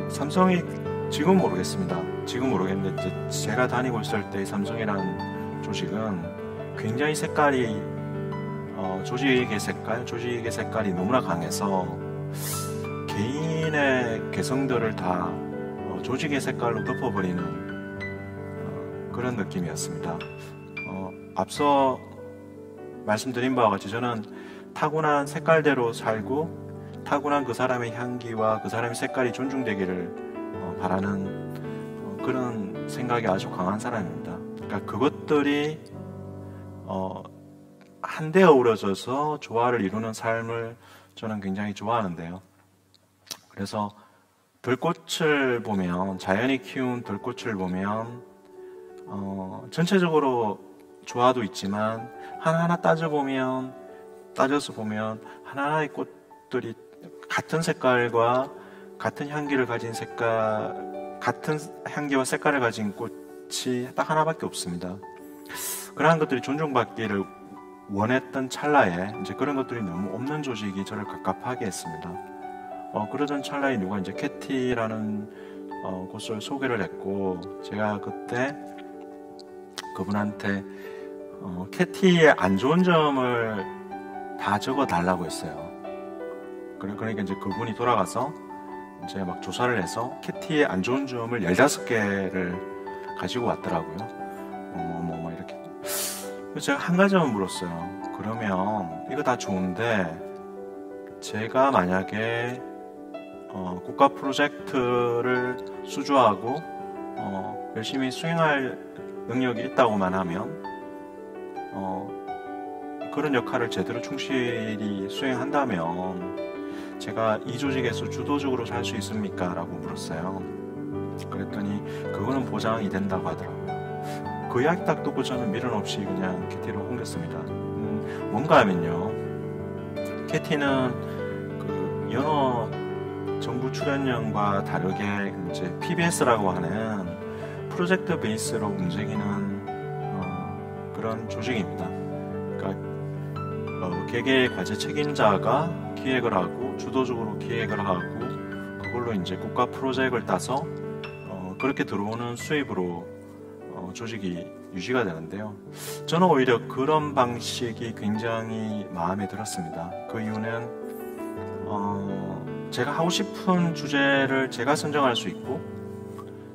삼성이 지금 모르겠습니다. 지금 모르겠는데 이제 제가 다니고 있을 때 삼성이라는 조직은 굉장히 색깔이 조직의 색깔이 너무나 강해서 개인의 개성들을 다 조직의 색깔로 덮어버리는 그런 느낌이었습니다. 앞서 말씀드린 바와 같이 저는 타고난 색깔대로 살고 타고난 그 사람의 향기와 그 사람의 색깔이 존중되기를 바라는 그런 생각이 아주 강한 사람입니다. 그러니까 그것들이 한데 어우러져서 조화를 이루는 삶을 저는 굉장히 좋아하는데요. 그래서 들꽃을 보면 자연이 키운 들꽃을 보면 전체적으로 조화도 있지만 하나하나 따져서 보면 하나하나의 꽃들이 같은 색깔과 같은 향기를 가진 같은 향기와 색깔을 가진 꽃이 딱 하나밖에 없습니다. 그러한 것들이 존중받기를 원했던 찰나에 이제 그런 것들이 너무 없는 조직이 저를 갑갑하게 했습니다. 그러던 찰나에 누가 이제 캐티라는 곳을 소개를 했고, 제가 그때 그분한테 캐티의 안 좋은 점을 다 적어 달라고 했어요. 그러니까 이제 그분이 돌아가서 이제 막 조사를 해서 캐티의 안 좋은 점을 15개를 가지고 왔더라고요. 이렇게. 제가 한 가지만 물었어요. 그러면 이거 다 좋은데 제가 만약에 국가 프로젝트를 수주하고 열심히 수행할 능력이 있다고만 하면 그런 역할을 제대로 충실히 수행한다면 제가 이 조직에서 주도적으로 살 수 있습니까? 라고 물었어요. 그랬더니 그거는 보장이 된다고 하더라고요. 그 이야기 딱 듣고 저는 미련 없이 그냥 캐티로 옮겼습니다. 뭔가 하면요, 캐티는 그 연어 정부 출연령과 다르게 이제 PBS라고 하는 프로젝트 베이스로 움직이는 그런 조직입니다. 그러니까 개개의 과제 책임자가 기획을 하고 주도적으로 기획을 하고 그걸로 이제 국가 프로젝트를 따서 그렇게 들어오는 수입으로 조직이 유지가 되는데요. 저는 오히려 그런 방식이 굉장히 마음에 들었습니다. 그 이유는 제가 하고 싶은 주제를 제가 선정할 수 있고,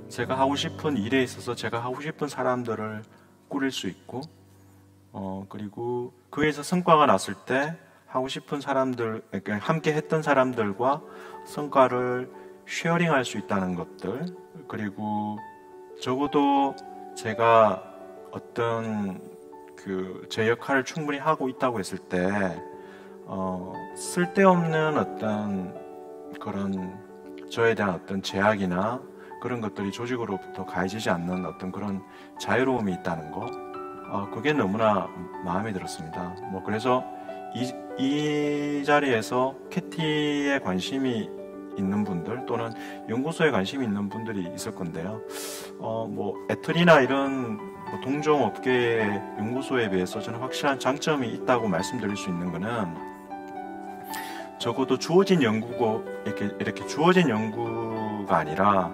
제가 하고 싶은 일에 있어서 제가 하고 싶은 사람들을 꾸릴 수 있고, 그리고 그에서 성과가 났을 때 하고 싶은 사람들, 그러니까 함께 했던 사람들과 성과를 쉐어링할 수 있다는 것들, 그리고 적어도 제가 어떤 제 역할을 충분히 하고 있다고 했을 때 쓸데없는 어떤 그런 저에 대한 어떤 제약이나 그런 것들이 조직으로부터 가해지지 않는 어떤 그런 자유로움이 있다는 거, 그게 너무나 마음에 들었습니다. 그래서 이 자리에서 캐티에 관심이 있는 분들 또는 연구소에 관심이 있는 분들이 있을 건데요. 애틀이나 이런 동종 업계의 연구소에 비해서 저는 확실한 장점이 있다고 말씀드릴 수 있는 거는, 적어도 주어진 연구고 이렇게 주어진 연구가 아니라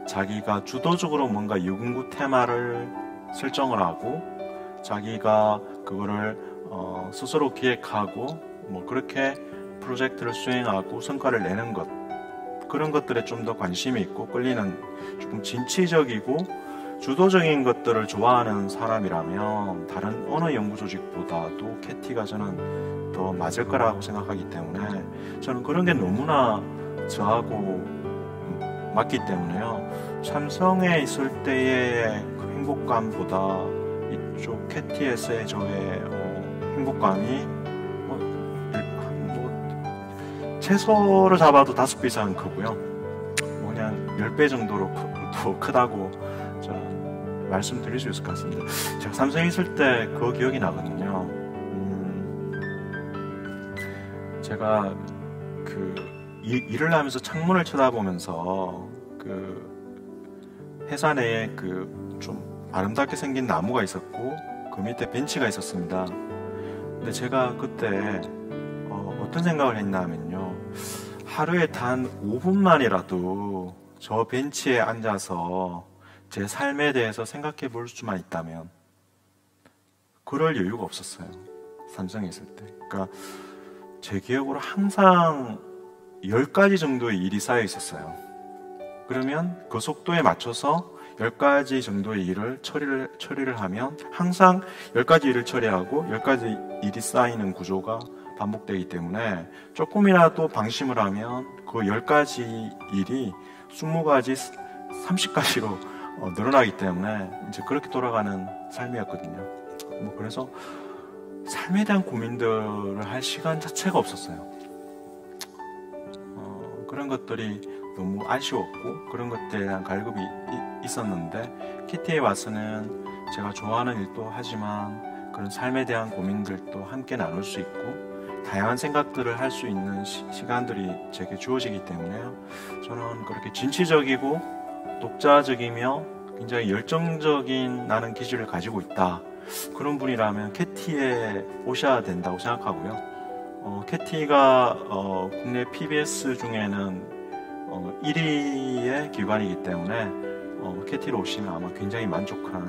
자기가 주도적으로 뭔가 연구 테마를 설정을 하고 자기가 그거를 스스로 기획하고 그렇게 프로젝트를 수행하고 성과를 내는 것, 그런 것들에 좀 더 관심이 있고 끌리는, 조금 진취적이고 주도적인 것들을 좋아하는 사람이라면 다른 어느 연구 조직보다도 캐티가 저는 더 맞을 거라고 생각하기 때문에, 저는 그런 게 너무나 저하고 맞기 때문에요. 삼성에 있을 때의 그 행복감보다 이쪽 캐티에서의 저의 행복감이 채소를 잡아도 5배 이상 크고요. 그냥 10배 정도로 더 크다고 저는 말씀드릴 수 있을 것 같습니다. 제가 삼성에 있을 때 그 기억이 나거든요. 제가 일을 하면서 창문을 쳐다보면서 회사 내에 좀 아름답게 생긴 나무가 있었고 그 밑에 벤치가 있었습니다. 근데 제가 그때 어떤 생각을 했나 하면요, 하루에 단 5분만이라도 저 벤치에 앉아서 제 삶에 대해서 생각해 볼 수만 있다면, 그럴 여유가 없었어요. 삼성에 있을 때. 그러니까 제 기억으로 항상 10가지 정도의 일이 쌓여 있었어요. 그러면 그 속도에 맞춰서 10가지 정도의 일을 처리를 하면 항상 10가지 일을 처리하고 10가지 일이 쌓이는 구조가 반복되기 때문에 조금이라도 방심을 하면 그 10가지 일이 20가지, 30가지로 늘어나기 때문에 이제 그렇게 돌아가는 삶이었거든요. 그래서 삶에 대한 고민들을 할 시간 자체가 없었어요. 그런 것들이 너무 아쉬웠고 그런 것들에 대한 갈급이 있었는데, 캐티에 와서는 제가 좋아하는 일도 하지만 그런 삶에 대한 고민들도 함께 나눌 수 있고, 다양한 생각들을 할 수 있는 시간들이 제게 주어지기 때문에요. 저는 그렇게 진취적이고 독자적이며 굉장히 열정적인 나는 기질을 가지고 있다. 그런 분이라면 캐티에 오셔야 된다고 생각하고요. 캐티가 국내 PBS 중에는 1위의 기관이기 때문에 캐티로 오시면 아마 굉장히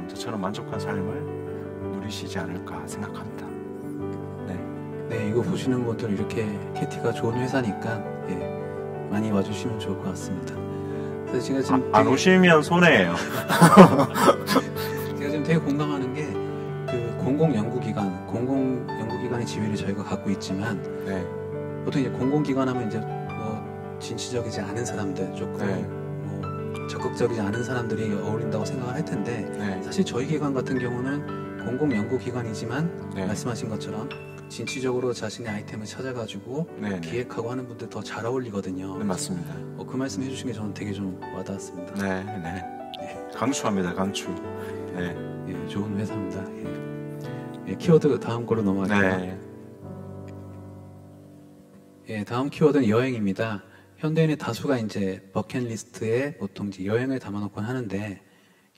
저처럼 만족한 삶을 누리시지 않을까 생각합니다. 네, 이거 보시는 분들 이렇게 캐티가 좋은 회사니까 많이 와주시면 좋을 것 같습니다. 그래서 제가 지금 안 오시면 손해예요. 제가 지금 되게 공감하는 게 그 공공연구기관의 지위를 저희가 갖고 있지만 네. 보통 이제 공공기관하면 이제 뭐 진취적이지 않은 사람들 조금 네. 뭐 적극적이지 않은 사람들이 어울린다고 생각을 할 텐데 네. 사실 저희 기관 같은 경우는 공공연구기관이지만 네. 말씀하신 것처럼 진취적으로 자신의 아이템을 찾아가지고 네. 기획하고 하는 분들 더 잘 어울리거든요. 네, 맞습니다. 그 말씀 해주신 게 저는 되게 좀 와닿았습니다. 네. 강추합니다. 강추. 네. 예, 좋은 회사입니다. 키워드 다음 거로 넘어갈게요. 네. 다음 키워드는 여행입니다. 현대인의 다수가 이제 버킷리스트에 보통 이제 여행을 담아놓곤 하는데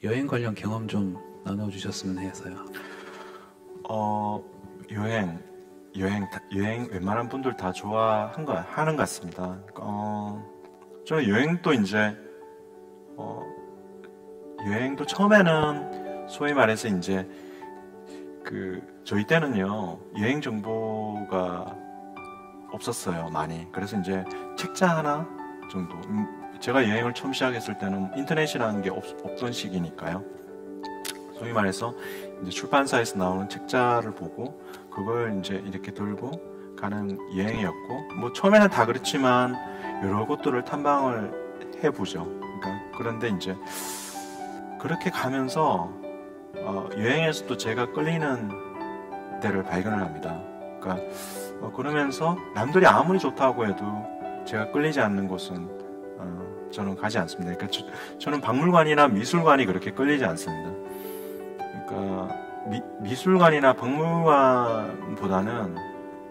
여행 관련 경험 좀 나눠주셨으면 해서요. 여행 웬만한 분들 다 좋아하는 것 같습니다. 저는 여행도 여행도 처음에는 소위 말해서 이제 저희 때는요 여행 정보가 없었어요 많이. 그래서 이제 책자 하나 정도. 제가 여행을 처음 시작했을 때는 인터넷이라는 게 없던 시기니까요. 소위 말해서 이제 출판사에서 나오는 책자를 보고 그걸 이제 이렇게 들고 가는 여행이었고, 뭐 처음에는 다 그렇지만 여러 곳들을 탐방을 해보죠. 그런데 이제 그렇게 가면서 여행에서도 제가 끌리는 데를 발견을 합니다. 그러면서 남들이 아무리 좋다고 해도 제가 끌리지 않는 곳은 저는 가지 않습니다. 저는 박물관이나 미술관이 그렇게 끌리지 않습니다. 미술관이나 박물관보다는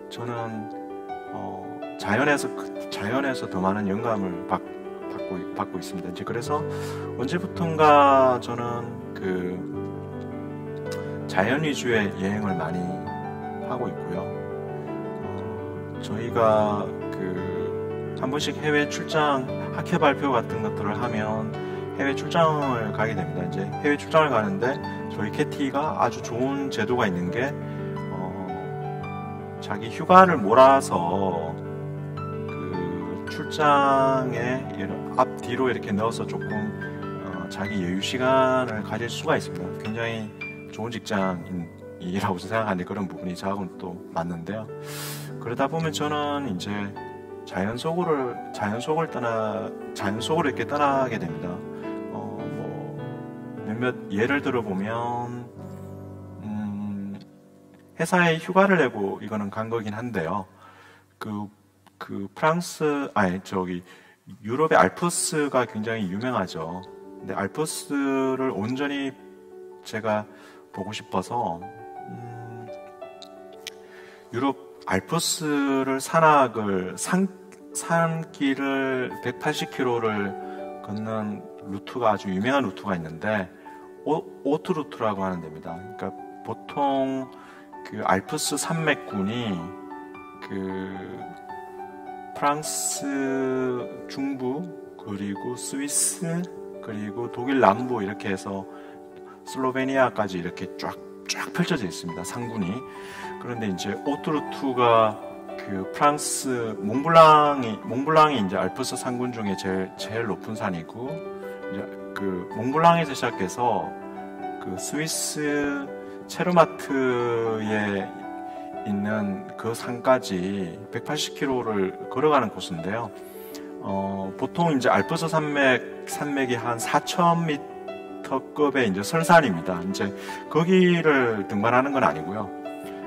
저는 자연에서 더 많은 영감을 받고 있습니다. 이제 그래서 언제부턴가 저는 자연 위주의 여행을 많이 하고 있고요. 저희가 한 번씩 해외 출장, 학회 발표 같은 것들을 하면 해외 출장을 가게 됩니다. 이제 해외 출장을 가는데 저희 캐티가 아주 좋은 제도가 있는 게 자기 휴가를 몰아서 출장에 앞뒤로 이렇게 넣어서 조금 자기 여유 시간을 가질 수가 있습니다. 굉장히 좋은 직장이라고 생각하는데 그런 부분이 저하고는 또 맞는데요. 그러다 보면 저는 이제 자연 속으로 이렇게 떠나게 됩니다. 몇몇 예를 들어보면 회사에 휴가를 내고 이거는 간 거긴 한데요. 유럽의 알프스가 굉장히 유명하죠. 근데 알프스를 온전히 제가 보고 싶어서 유럽 알프스를 산길을 180km를 걷는 루트가 아주 유명한 루트가 있는데 오트루트라고 하는 데입니다. 그러니까 보통 알프스 산맥군이 프랑스 중부 그리고 스위스 그리고 독일 남부 이렇게 해서 슬로베니아까지 이렇게 쫙 펼쳐져 있습니다. 산군이. 그런데 이제 오트루트가 프랑스 몽블랑이 이제 알프스 산군 중에 제일 높은 산이고, 이제 몽블랑에서 시작해서 스위스 체르마트에 있는 그 산까지 180km를 걸어가는 코스인데요. 보통 이제 알프스 산맥이 한 4,000m급의 이제 설산입니다. 이제 거기를 등반하는 건 아니고요.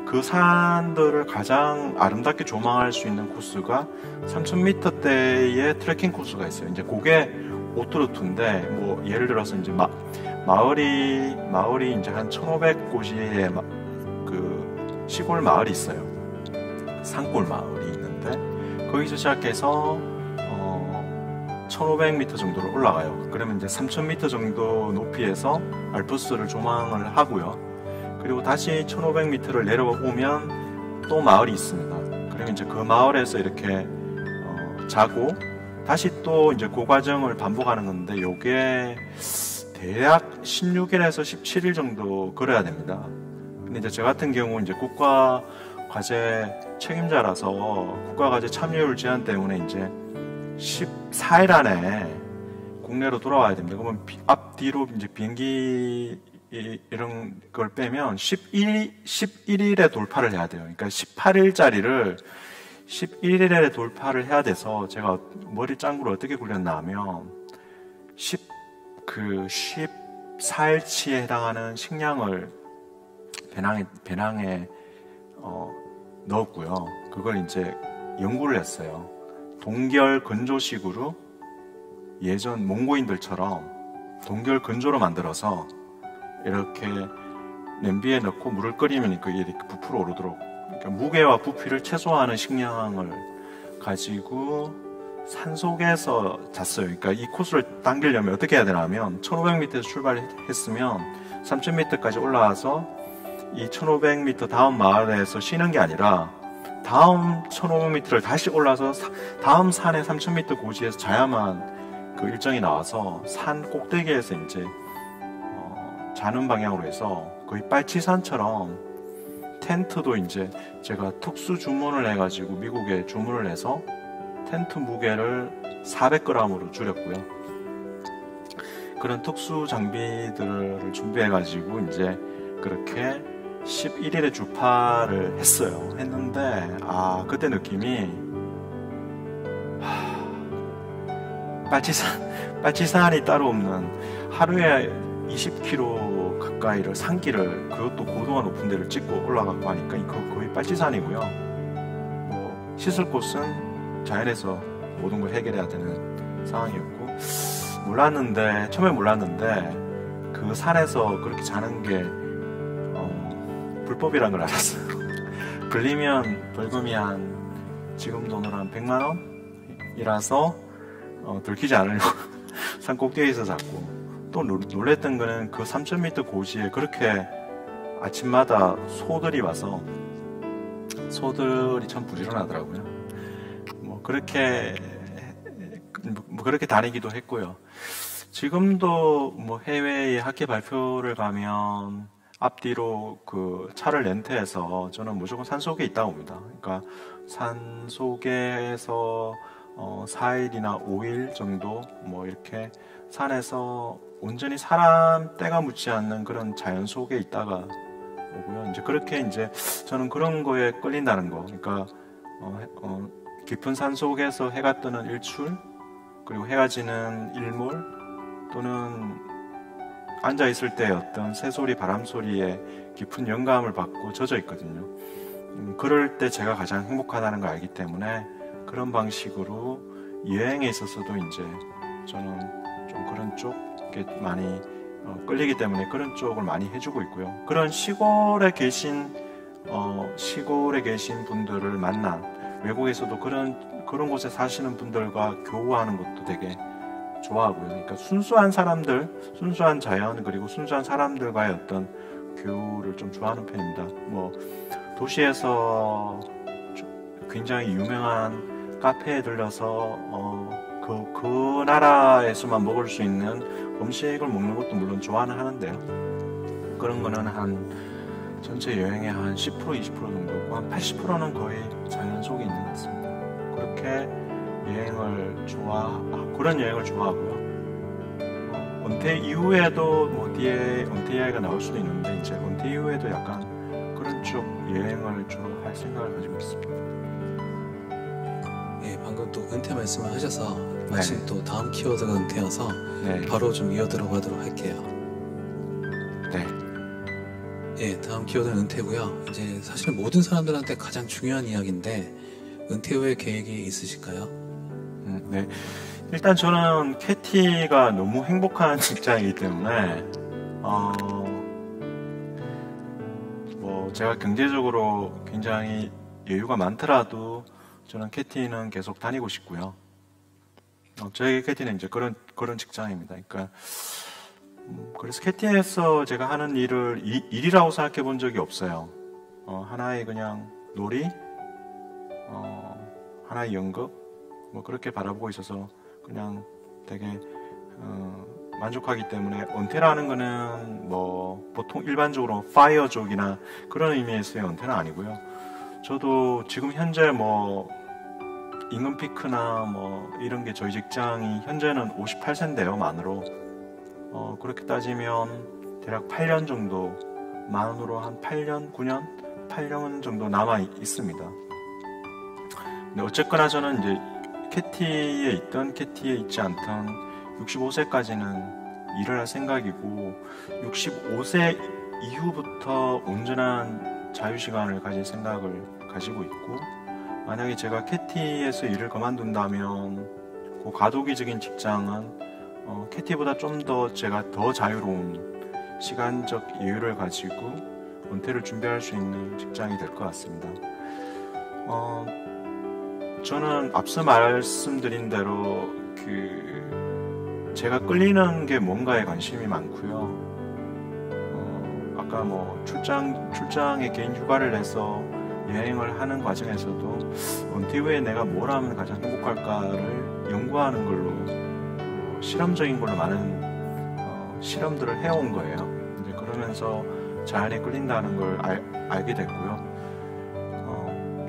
그 산들을 가장 아름답게 조망할 수 있는 코스가 3,000m대의 트레킹 코스가 있어요. 이제 그게 오트루트인데, 뭐 예를 들어서 이제 마을이 이제 한 1,500곳의 시골 마을이 있어요. 산골 마을이 있는데 거기서 시작해서 1500m 정도로 올라가요. 그러면 이제 3000m 정도 높이에서 알프스를 조망을 하고요. 그리고 다시 1500m를 내려오면 또 마을이 있습니다. 그러면 이제 그 마을에서 이렇게 자고 다시 또 이제 그 과정을 반복하는 건데, 요게 대략 16일에서 17일 정도 걸어야 됩니다. 근데 이제 저 같은 경우 이제 국가 과제 책임자라서 국가 과제 참여율 제한 때문에 이제 14일 안에 국내로 돌아와야 됩니다. 그러면 앞뒤로 이제 비행기 이런 걸 빼면 11일에 돌파를 해야 돼요. 그러니까 18일짜리를 11일에 돌파를 해야 돼서 제가 머리 짱구를 어떻게 굴렸나 하면 14일치에 해당하는 식량을 배낭에 넣었고요. 그걸 이제 연구를 했어요. 동결 건조식으로 예전 몽고인들처럼 동결 건조로 만들어서 이렇게 냄비에 넣고 물을 끓이면 이렇게 부풀어 오르도록, 그러니까 무게와 부피를 최소화하는 식량을 가지고 산속에서 잤어요. 그러니까 이 코스를 당기려면 어떻게 해야 되나 하면 1500m에서 출발했으면 3000m까지 올라와서 이 1500m 다음 마을에서 쉬는 게 아니라 다음 1500m를 다시 올라서 다음 산의 3000m 고지에서 자야만 그 일정이 나와서 산 꼭대기에서 이제 자는 방향으로 해서 거의 빨치산처럼 텐트도 이제 제가 특수 주문을 해가지고 미국에 주문을 해서 텐트 무게를 400g으로 줄였고요. 그런 특수 장비들을 준비해가지고 이제 그렇게 11일에 주파를 했는데 그때 느낌이 빨치산이 따로 없는, 하루에 20km 가까이를 산길을, 그것도 고도가 높은 데를 찍고 올라가고 하니까 이거 거의 빨치산이고요. 뭐 씻을 곳은 자연에서 모든 걸 해결해야 되는 상황이었고, 처음에 몰랐는데 그 산에서 그렇게 자는 게 불법이라는 걸 알았어요. 걸리면 벌금이 지금 돈으로 한 100만 원이라서 들키지 않으려고 산 꼭대기에서 잤고, 또 놀랬던 거는 그 3000m 고지에 그렇게 아침마다 소들이 와서, 소들이 참 부지런하더라고요. 그렇게 다니기도 했고요. 지금도 뭐 해외에 학회 발표를 가면 앞뒤로 그 차를 렌트해서 저는 무조건 산속에 있다 옵니다. 그러니까 산속에서 4일이나 5일 정도 뭐 이렇게 산에서 온전히 사람 때가 묻지 않는 그런 자연 속에 있다가 오고요. 이제 그렇게 이제 저는 그런 거에 끌린다는 거. 그러니까 깊은 산 속에서 해가 뜨는 일출, 그리고 해가 지는 일몰, 또는 앉아 있을 때 어떤 새소리, 바람소리에 깊은 영감을 받고 젖어 있거든요. 그럴 때 제가 가장 행복하다는 걸 알기 때문에 그런 방식으로 여행에 있어서도 이제 저는 좀 그런 쪽에 많이 끌리기 때문에 그런 쪽을 많이 해주고 있고요. 그런 시골에 계신 분들을 만난, 외국에서도 그런 곳에 사시는 분들과 교우하는 것도 되게 좋아하고요. 그러니까 순수한 사람들, 순수한 자연, 그리고 순수한 사람들과의 어떤 교우를 좀 좋아하는 편입니다. 뭐 도시에서 굉장히 유명한 카페에 들려서 그 나라에서만 먹을 수 있는 음식을 먹는 것도 물론 좋아는 하는데요. 그런 거는 전체 여행의 한 10%, 20% 정도고 한 80%는 거의 자연 속에 있는 것 같습니다. 그렇게 그런 여행을 좋아하고요. 은퇴 이후에도 뭐 뒤에 은퇴 이야기가 나올 수도 있는데, 이제 은퇴 이후에도 약간 그런 쪽 여행을 주로 할 생각을 가지고 있습니다. 예, 방금 또 은퇴 말씀을 하셔서 마침 또 다음 키워드가 은퇴여서 바로 좀 이어 들어가도록 할게요. 네. 예, 다음 키워드는 은퇴고요. 이제 사실 모든 사람들한테 가장 중요한 이야기인데, 은퇴 후에 계획이 있으실까요? 네. 일단 저는 캐티가 너무 행복한 직장이기 때문에 뭐 제가 경제적으로 굉장히 여유가 많더라도 저는 캐티는 계속 다니고 싶고요. 저희 캐티는 이제 그런 직장입니다. 그러니까 그래서 캐티에서 제가 하는 일을 일이라고 생각해 본 적이 없어요. 하나의 그냥 놀이, 하나의 연극, 뭐 그렇게 바라보고 있어서 그냥 되게 만족하기 때문에, 은퇴라는 거는 뭐 보통 일반적으로 파이어족이나 그런 의미에서의 은퇴는 아니고요. 저도 지금 현재 뭐 임금 피크나 뭐 이런 게 저희 직장이 현재는 58세인데요, 만으로. 그렇게 따지면 대략 8년 정도, 만으로 한 8년, 9년, 8년 정도 남아 있습니다. 근데 어쨌거나 저는 이제 캐티에 있던 캐티에 있지 않던 65세까지는 일을 할 생각이고, 65세 이후부터 온전한 자유시간을 가질 생각을 가지고 있고, 만약에 제가 캐티에서 일을 그만둔다면 그 가도기적인 직장은 캐티보다 좀 더 제가 더 자유로운 시간적 여유를 가지고 은퇴를 준비할 수 있는 직장이 될 것 같습니다. 저는 앞서 말씀드린 대로 제가 끌리는 게 뭔가에 관심이 많고요. 아까 뭐 출장에 개인 휴가를 내서 여행을 하는 과정에서도 은퇴 후에 내가 뭘 하면 가장 행복할까를 연구하는 걸로, 실험적인 걸로 많은 실험들을 해온 거예요. 이제 그러면서 자연에 끌린다는 걸 알게 됐고요.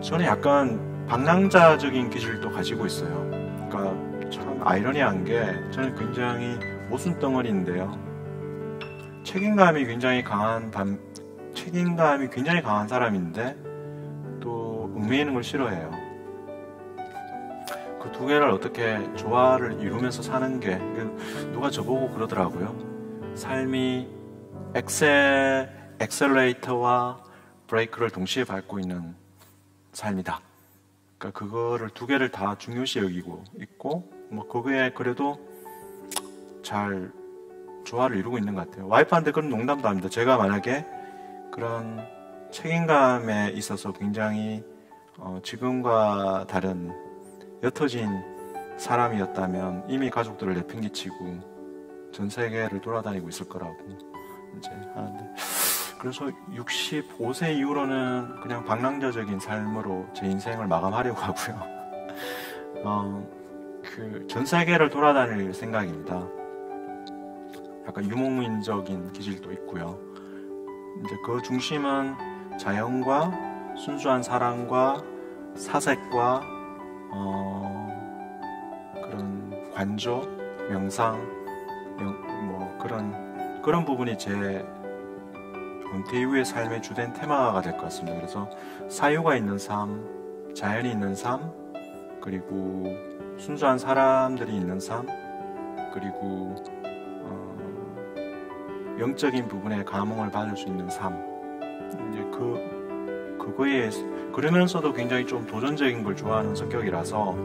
저는 약간 방랑자적인 기질도 가지고 있어요. 그러니까 참 아이러니한 게, 저는 굉장히 모순덩어리인데요. 책임감이 굉장히 강한 사람인데 또 얽매이는 걸 싫어해요. 그 두 개를 어떻게 조화를 이루면서 사는 게, 누가 저보고 그러더라고요. 삶이 엑셀레이터와 브레이크를 동시에 밟고 있는 삶이다. 그러니까 그거를 두 개를 다 중요시 여기고 있고, 뭐 그게 그래도 잘 조화를 이루고 있는 것 같아요. 와이프한테 그런 농담도 합니다. 제가 만약에 그런 책임감에 있어서 굉장히 지금과 다른 옅어진 사람이었다면 이미 가족들을 내팽개치고 전 세계를 돌아다니고 있을 거라고 이제 하는데, 그래서 65세 이후로는 그냥 방랑자적인 삶으로 제 인생을 마감하려고 하고요. 전 세계를 돌아다닐 생각입니다. 약간 유목민적인 기질도 있고요. 이제 그 중심은 자연과 순수한 사랑과 사색과 그런 관조, 명상, 뭐 그런 부분이 제 은퇴 이후의 삶의 주된 테마가 될 것 같습니다. 그래서 사유가 있는 삶, 자연이 있는 삶, 그리고 순수한 사람들이 있는 삶, 그리고 영적인 부분에 감흥을 받을 수 있는 삶. 이제 그거에, 그러면서도 굉장히 좀 도전적인 걸 좋아하는 성격이라서,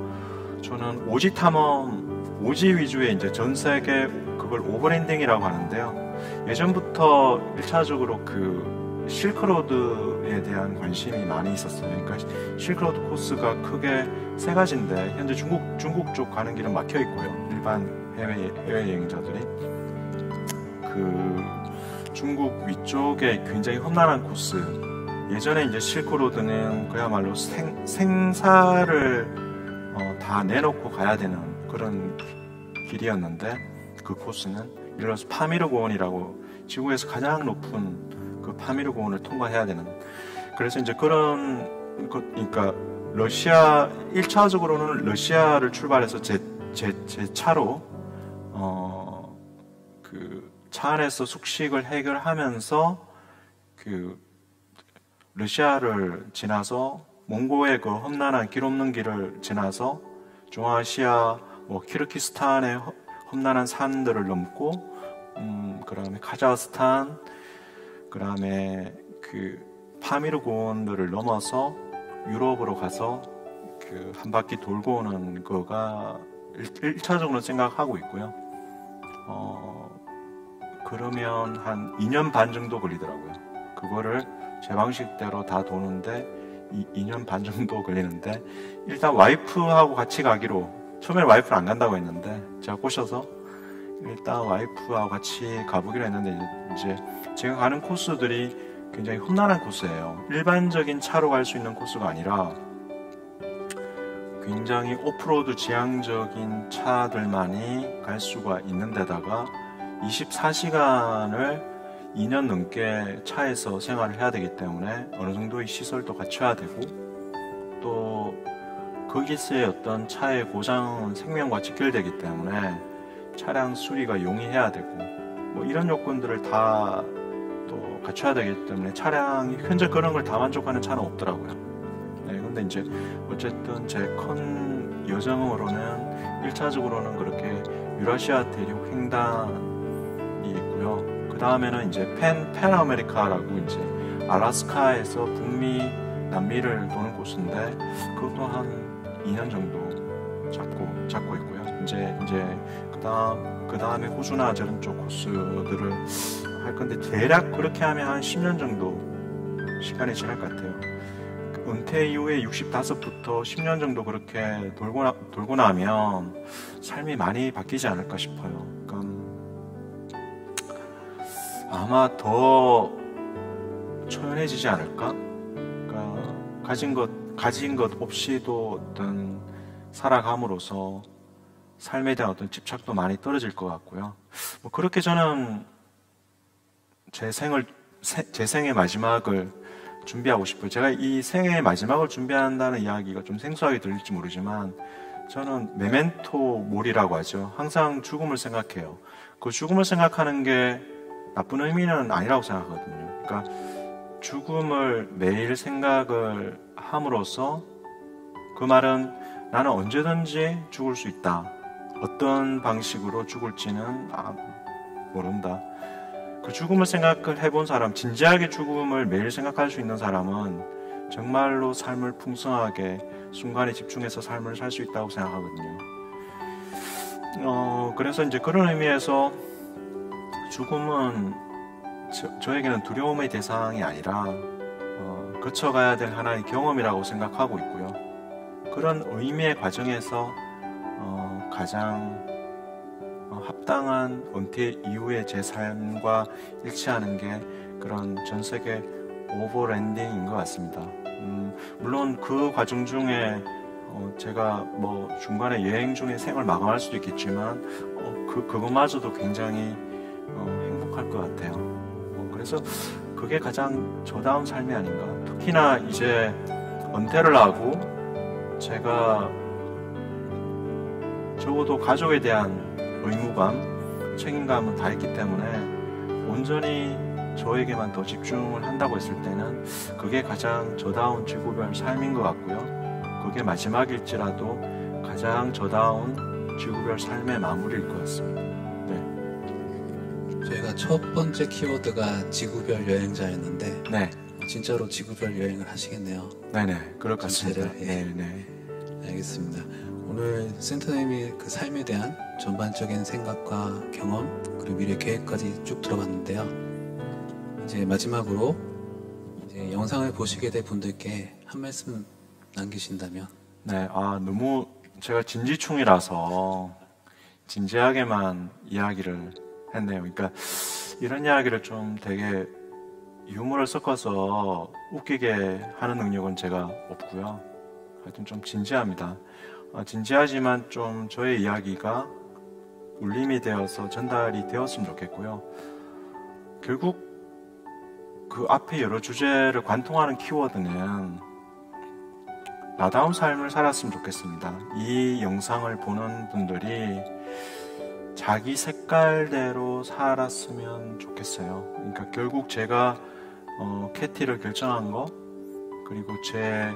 저는 오지 탐험, 오지 위주의 이제 전 세계, 그걸 오버랜딩이라고 하는데요. 예전부터 1차적으로 그 실크로드에 대한 관심이 많이 있었어요. 그러니까 실크로드 코스가 크게 세 가지인데, 현재 중국 쪽 가는 길은 막혀 있고요. 일반 해외 여행자들이. 중국 위쪽에 굉장히 험난한 코스. 예전에 이제 실크로드는 그야말로 생사를 다 내놓고 가야 되는 그런 길이었는데, 그 코스는 예를 들어서 파미르 고원이라고 지구에서 가장 높은 그 파미르 고원을 통과해야 되는. 그래서 이제 그러니까 러시아 1차적으로는 러시아를 출발해서 제 차로 그 차 안에서 숙식을 해결하면서 그 러시아를 지나서 몽고의 그 험난한 길 없는 길을 지나서 중앙아시아 뭐 키르기스탄의 험난한 산들을 넘고 그 다음에 카자흐스탄, 그 다음에 그 파미르 고원들을 넘어서 유럽으로 가서 그 한 바퀴 돌고 오는 거가 1차적으로 생각하고 있고요. 그러면 한 2년 반 정도 걸리더라고요. 그거를 제 방식대로 다 도는데 2년 반 정도 걸리는데, 일단 와이프하고 같이 가기로, 처음에 와이프는 안 간다고 했는데 제가 꼬셔서 일단 와이프하고 같이 가보기로 했는데, 이제 제가 가는 코스들이 굉장히 험난한 코스예요. 일반적인 차로 갈 수 있는 코스가 아니라 굉장히 오프로드 지향적인 차들만이 갈 수가 있는 데다가 24시간을 2년 넘게 차에서 생활을 해야 되기 때문에 어느 정도의 시설도 갖춰야 되고, 또 거기서의 어떤 차의 고장은 생명과 직결되기 때문에 차량 수리가 용이해야 되고, 뭐 이런 요건들을 다 또 갖춰야 되기 때문에 차량이 현재 그런 걸 다 만족하는 차는 없더라고요. 네, 근데 이제 어쨌든 제 큰 여정으로는 1차적으로는 그렇게 유라시아 대륙 횡단이 있고요. 그 다음에는 이제 팬 아메리카라고 이제 알래스카에서 북미, 남미를 도는 코스인데, 그것도 한 2년 정도 잡고 있고요. 이제 그 다음에 호주나 저런 쪽 코스들을 할 건데, 대략 그렇게 하면 한 10년 정도 시간이 지날 것 같아요. 은퇴 이후에 65부터 10년 정도 그렇게 돌고 나면 삶이 많이 바뀌지 않을까 싶어요. 그러니까 아마 더 초연해지지 않을까? 그러니까 가진 것 없이도 어떤 살아감으로써 삶에 대한 어떤 집착도 많이 떨어질 것 같고요. 뭐 그렇게 저는 제 생의 마지막을 준비하고 싶어요. 제가 이 생의 마지막을 준비한다는 이야기가 좀 생소하게 들릴지 모르지만, 저는 메멘토 몰이라고 하죠. 항상 죽음을 생각해요. 그 죽음을 생각하는 게 나쁜 의미는 아니라고 생각하거든요. 그러니까 죽음을 매일 생각을 함으로써, 그 말은 나는 언제든지 죽을 수 있다. 어떤 방식으로 죽을지는 모른다. 그 죽음을 생각을 해본 사람, 진지하게 죽음을 매일 생각할 수 있는 사람은 정말로 삶을 풍성하게 순간에 집중해서 삶을 살 수 있다고 생각하거든요. 그래서 이제 그런 의미에서 죽음은 저에게는 두려움의 대상이 아니라 거쳐가야 될 하나의 경험이라고 생각하고 있고요. 그런 의미의 과정에서 가장 합당한 은퇴 이후의 제 삶과 일치하는 게 그런 전 세계 오버랜딩인 것 같습니다. 물론 그 과정 중에 제가 뭐 중간에 여행 중에 생을 마감할 수도 있겠지만 그것마저도 굉장히 행복할 것 같아요. 그래서 그게 가장 저다운 삶이 아닌가. 특히나 이제 은퇴를 하고 제가 적어도 가족에 대한 의무감, 책임감은 다 있기 때문에 온전히 저에게만 더 집중을 한다고 했을 때는 그게 가장 저다운 지구별 삶인 것 같고요. 그게 마지막일지라도 가장 저다운 지구별 삶의 마무리일 것 같습니다. 네. 저희가 첫 번째 키워드가 지구별 여행자였는데, 네. 진짜로 지구별 여행을 하시겠네요. 네네, 그럴 것 같습니다. 예. 네네. 알겠습니다. 오늘 센터님이 그 삶에 대한 전반적인 생각과 경험, 그리고 미래 계획까지 쭉 들어봤는데요. 이제 마지막으로 이제 영상을 보시게 될 분들께 한 말씀 남기신다면. 네, 너무 제가 진지충이라서 진지하게만 이야기를 했네요. 그러니까 이런 이야기를 좀 되게 유머를 섞어서 웃기게 하는 능력은 제가 없고요. 하여튼 좀 진지합니다. 진지하지만 좀 저의 이야기가 울림이 되어서 전달이 되었으면 좋겠고요. 결국 그 앞에 여러 주제를 관통하는 키워드는 나다운 삶을 살았으면 좋겠습니다. 이 영상을 보는 분들이 자기 색깔대로 살았으면 좋겠어요. 그러니까 결국 제가 캐티를 결정한 거, 그리고 제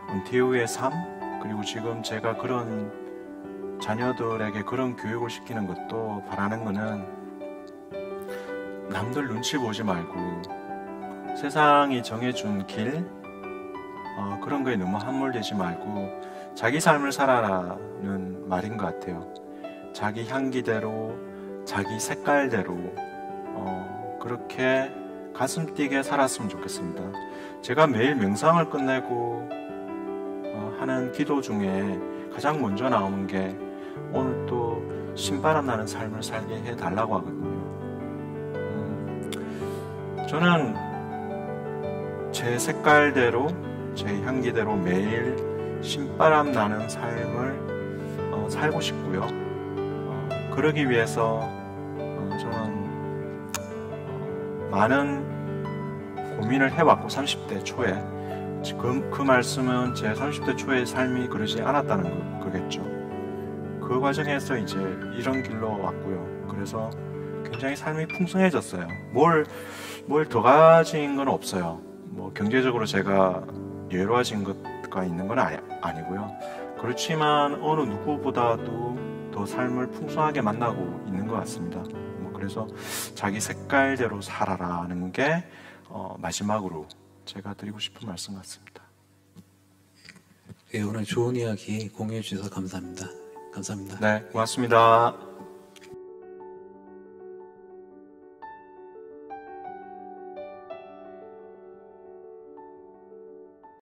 은퇴 후의 삶, 그리고 지금 제가 그런 자녀들에게 그런 교육을 시키는 것도 바라는 거는 남들 눈치 보지 말고 세상이 정해준 길, 그런 거에 너무 함몰되지 말고 자기 삶을 살아라는 말인 것 같아요. 자기 향기대로, 자기 색깔대로 그렇게 가슴 뛰게 살았으면 좋겠습니다. 제가 매일 명상을 끝내고 하는 기도 중에 가장 먼저 나오는 게 오늘 또 신바람 나는 삶을 살게 해달라고 하거든요. 저는 제 색깔대로, 제 향기대로 매일 신바람 나는 삶을 살고 싶고요. 그러기 위해서 저는 많은 고민을 해왔고 30대 초에 그 말씀은 제 30대 초의 삶이 그러지 않았다는 거겠죠. 그 과정에서 이제 이런 길로 왔고요. 그래서 굉장히 삶이 풍성해졌어요. 뭘 더 가진 건 없어요. 뭐 경제적으로 제가 여유로워진 것가 있는 건 아니고요. 그렇지만 어느 누구보다도 더 삶을 풍성하게 만나고 있는 것 같습니다. 그래서 자기 색깔대로 살아라는 게 마지막으로 제가 드리고 싶은 말씀 같습니다. 네, 오늘 좋은 이야기 공유해 주셔서 감사합니다. 감사합니다. 네, 고맙습니다.